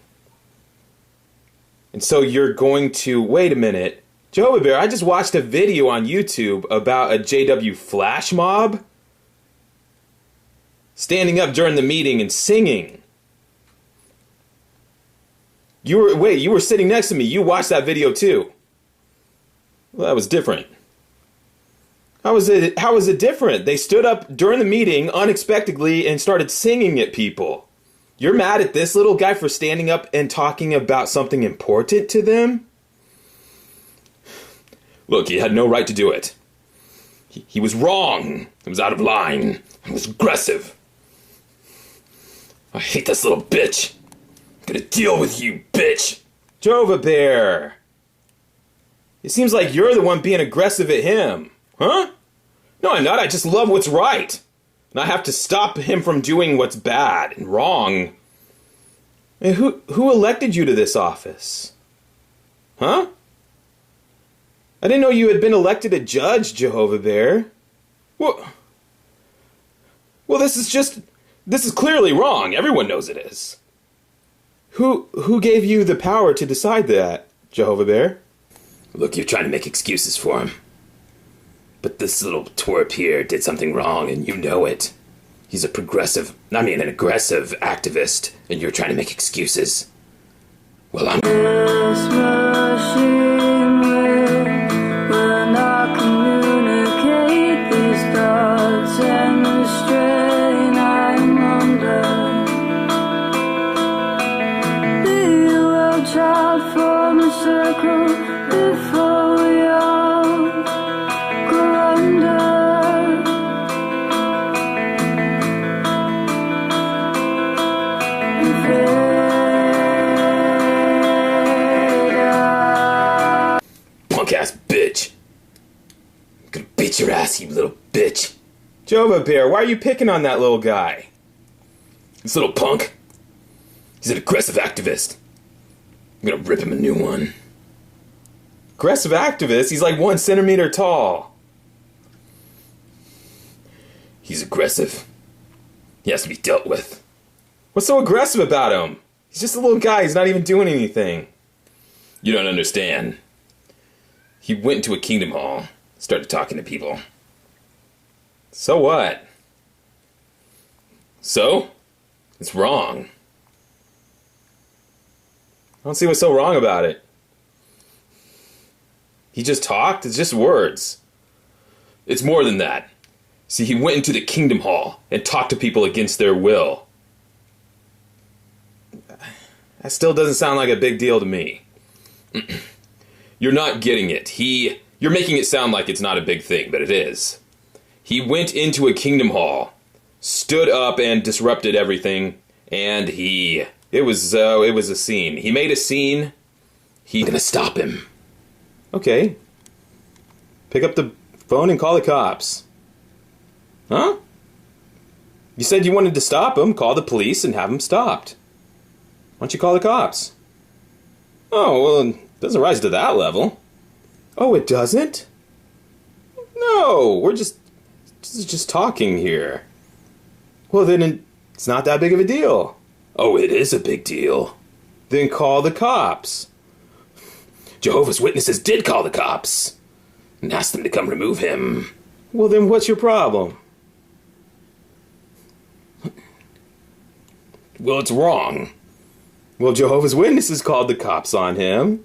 And so you're going to, wait a minute, Jehovah Bear, I just watched a video on YouTube about a JW flash mob standing up during the meeting and singing. You were sitting next to me, you watched that video too. Well, that was different. How was it different? They stood up during the meeting unexpectedly and started singing at people. You're mad at this little guy for standing up and talking about something important to them? Look, he had no right to do it. He was wrong. He was out of line. He was aggressive. I hate this little bitch. I'm gonna deal with you, bitch. Jehovah Bear. It seems like you're the one being aggressive at him. Huh? No, I'm not. I just love what's right. And I have to stop him from doing what's bad and wrong. And who elected you to this office? Huh? I didn't know you had been elected a judge, Jehovah Bear. Well, this is clearly wrong. Everyone knows it is. Who gave you the power to decide that, Jehovah Bear? Look, you're trying to make excuses for him. But this little twerp here did something wrong, and you know it. He's an aggressive activist, and you're trying to make excuses. Well, I'm... This machine will not communicate these thoughts and the strain I'm under. Be a well child, form a circle before we all go under. Punk-ass bitch. I'm gonna beat your ass, you little bitch. Jehovah Bear, why are you picking on that little guy? This little punk? He's an aggressive activist. I'm gonna rip him a new one. Aggressive activist? He's like 1 centimeter tall. He's aggressive. He has to be dealt with. What's so aggressive about him? He's just a little guy. He's not even doing anything. You don't understand. He went into a kingdom hall, started talking to people. So what? So? It's wrong. I don't see what's so wrong about it. He just talked? It's just words. It's more than that. See, he went into the Kingdom Hall and talked to people against their will. That still doesn't sound like a big deal to me. You're not getting it. You're making it sound like it's not a big thing, but it is. He went into a Kingdom Hall, stood up and disrupted everything, and it was a scene. He made a scene. He's gonna stop him. Okay. Pick up the phone and call the cops. Huh? You said you wanted to stop him. Call the police and have him stopped. Why don't you call the cops? Oh, well, it doesn't rise to that level. Oh, it doesn't? No, we're just talking here. Well, then it's not that big of a deal. Oh, it is a big deal. Then call the cops. Jehovah's Witnesses did call the cops and asked them to come remove him. Well, then what's your problem? Well, it's wrong. Well, Jehovah's Witnesses called the cops on him.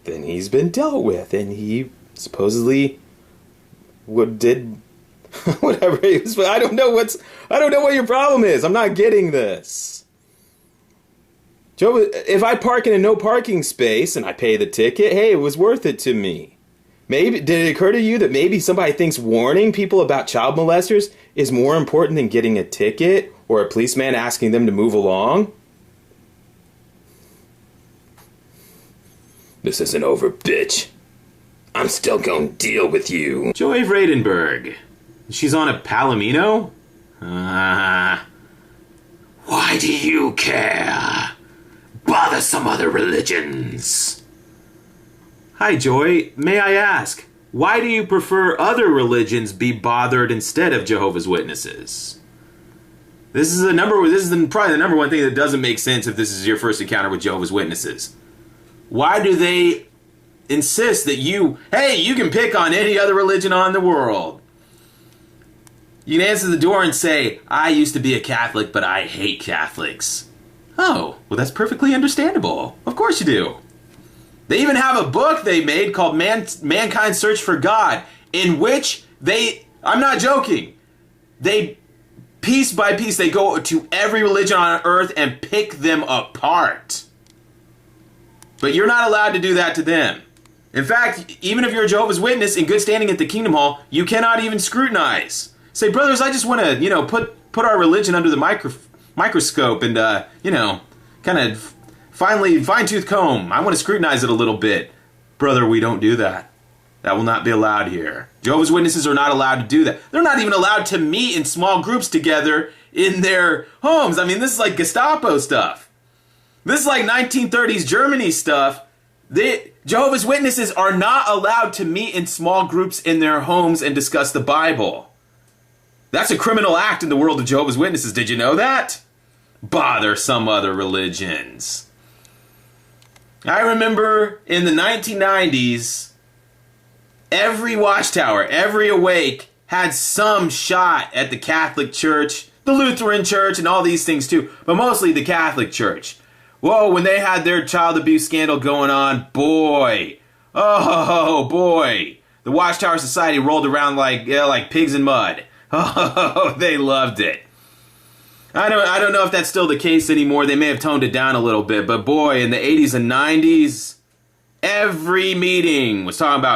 Then he's been dealt with, and he supposedly did whatever he was. I don't know what your problem is. I'm not getting this. If I park in a no parking space and I pay the ticket, hey, it was worth it to me. Maybe did it occur to you that maybe somebody thinks warning people about child molesters is more important than getting a ticket or a policeman asking them to move along? This isn't over, bitch. I'm still gonna deal with you. Joy Vredenberg. She's on a Palomino? Why do you care? Bother some other religions. Hi, Joy. May I ask, why do you prefer other religions be bothered instead of Jehovah's Witnesses? This is probably the number one thing that doesn't make sense if this is your first encounter with Jehovah's Witnesses. Why do they insist that you can pick on any other religion on the world? You can answer the door and say, I used to be a Catholic, but I hate Catholics. Oh, well, that's perfectly understandable. Of course you do. They even have a book they made called Mankind's Search for God, in which I'm not joking, piece by piece, they go to every religion on earth and pick them apart. But you're not allowed to do that to them. In fact, even if you're a Jehovah's Witness in good standing at the Kingdom Hall, you cannot even scrutinize. Say, brothers, I just want to, put our religion under the microscope and, kind of finally fine-tooth comb. I want to scrutinize it a little bit. Brother, we don't do that. That will not be allowed here. Jehovah's Witnesses are not allowed to do that. They're not even allowed to meet in small groups together in their homes. I mean, this is like Gestapo stuff. This is like 1930s Germany stuff. Jehovah's Witnesses are not allowed to meet in small groups in their homes and discuss the Bible. That's a criminal act in the world of Jehovah's Witnesses. Did you know that? Bother some other religions. I remember in the 1990s, every Watchtower, every Awake had some shot at the Catholic Church, the Lutheran Church, and all these things too, but mostly the Catholic Church. Whoa, when they had their child abuse scandal going on, boy, oh boy, the Watchtower Society rolled around like pigs in mud. Oh, they loved it. I don't know if that's still the case anymore. They may have toned it down a little bit, but boy, in the 80s and 90s, every meeting was talking about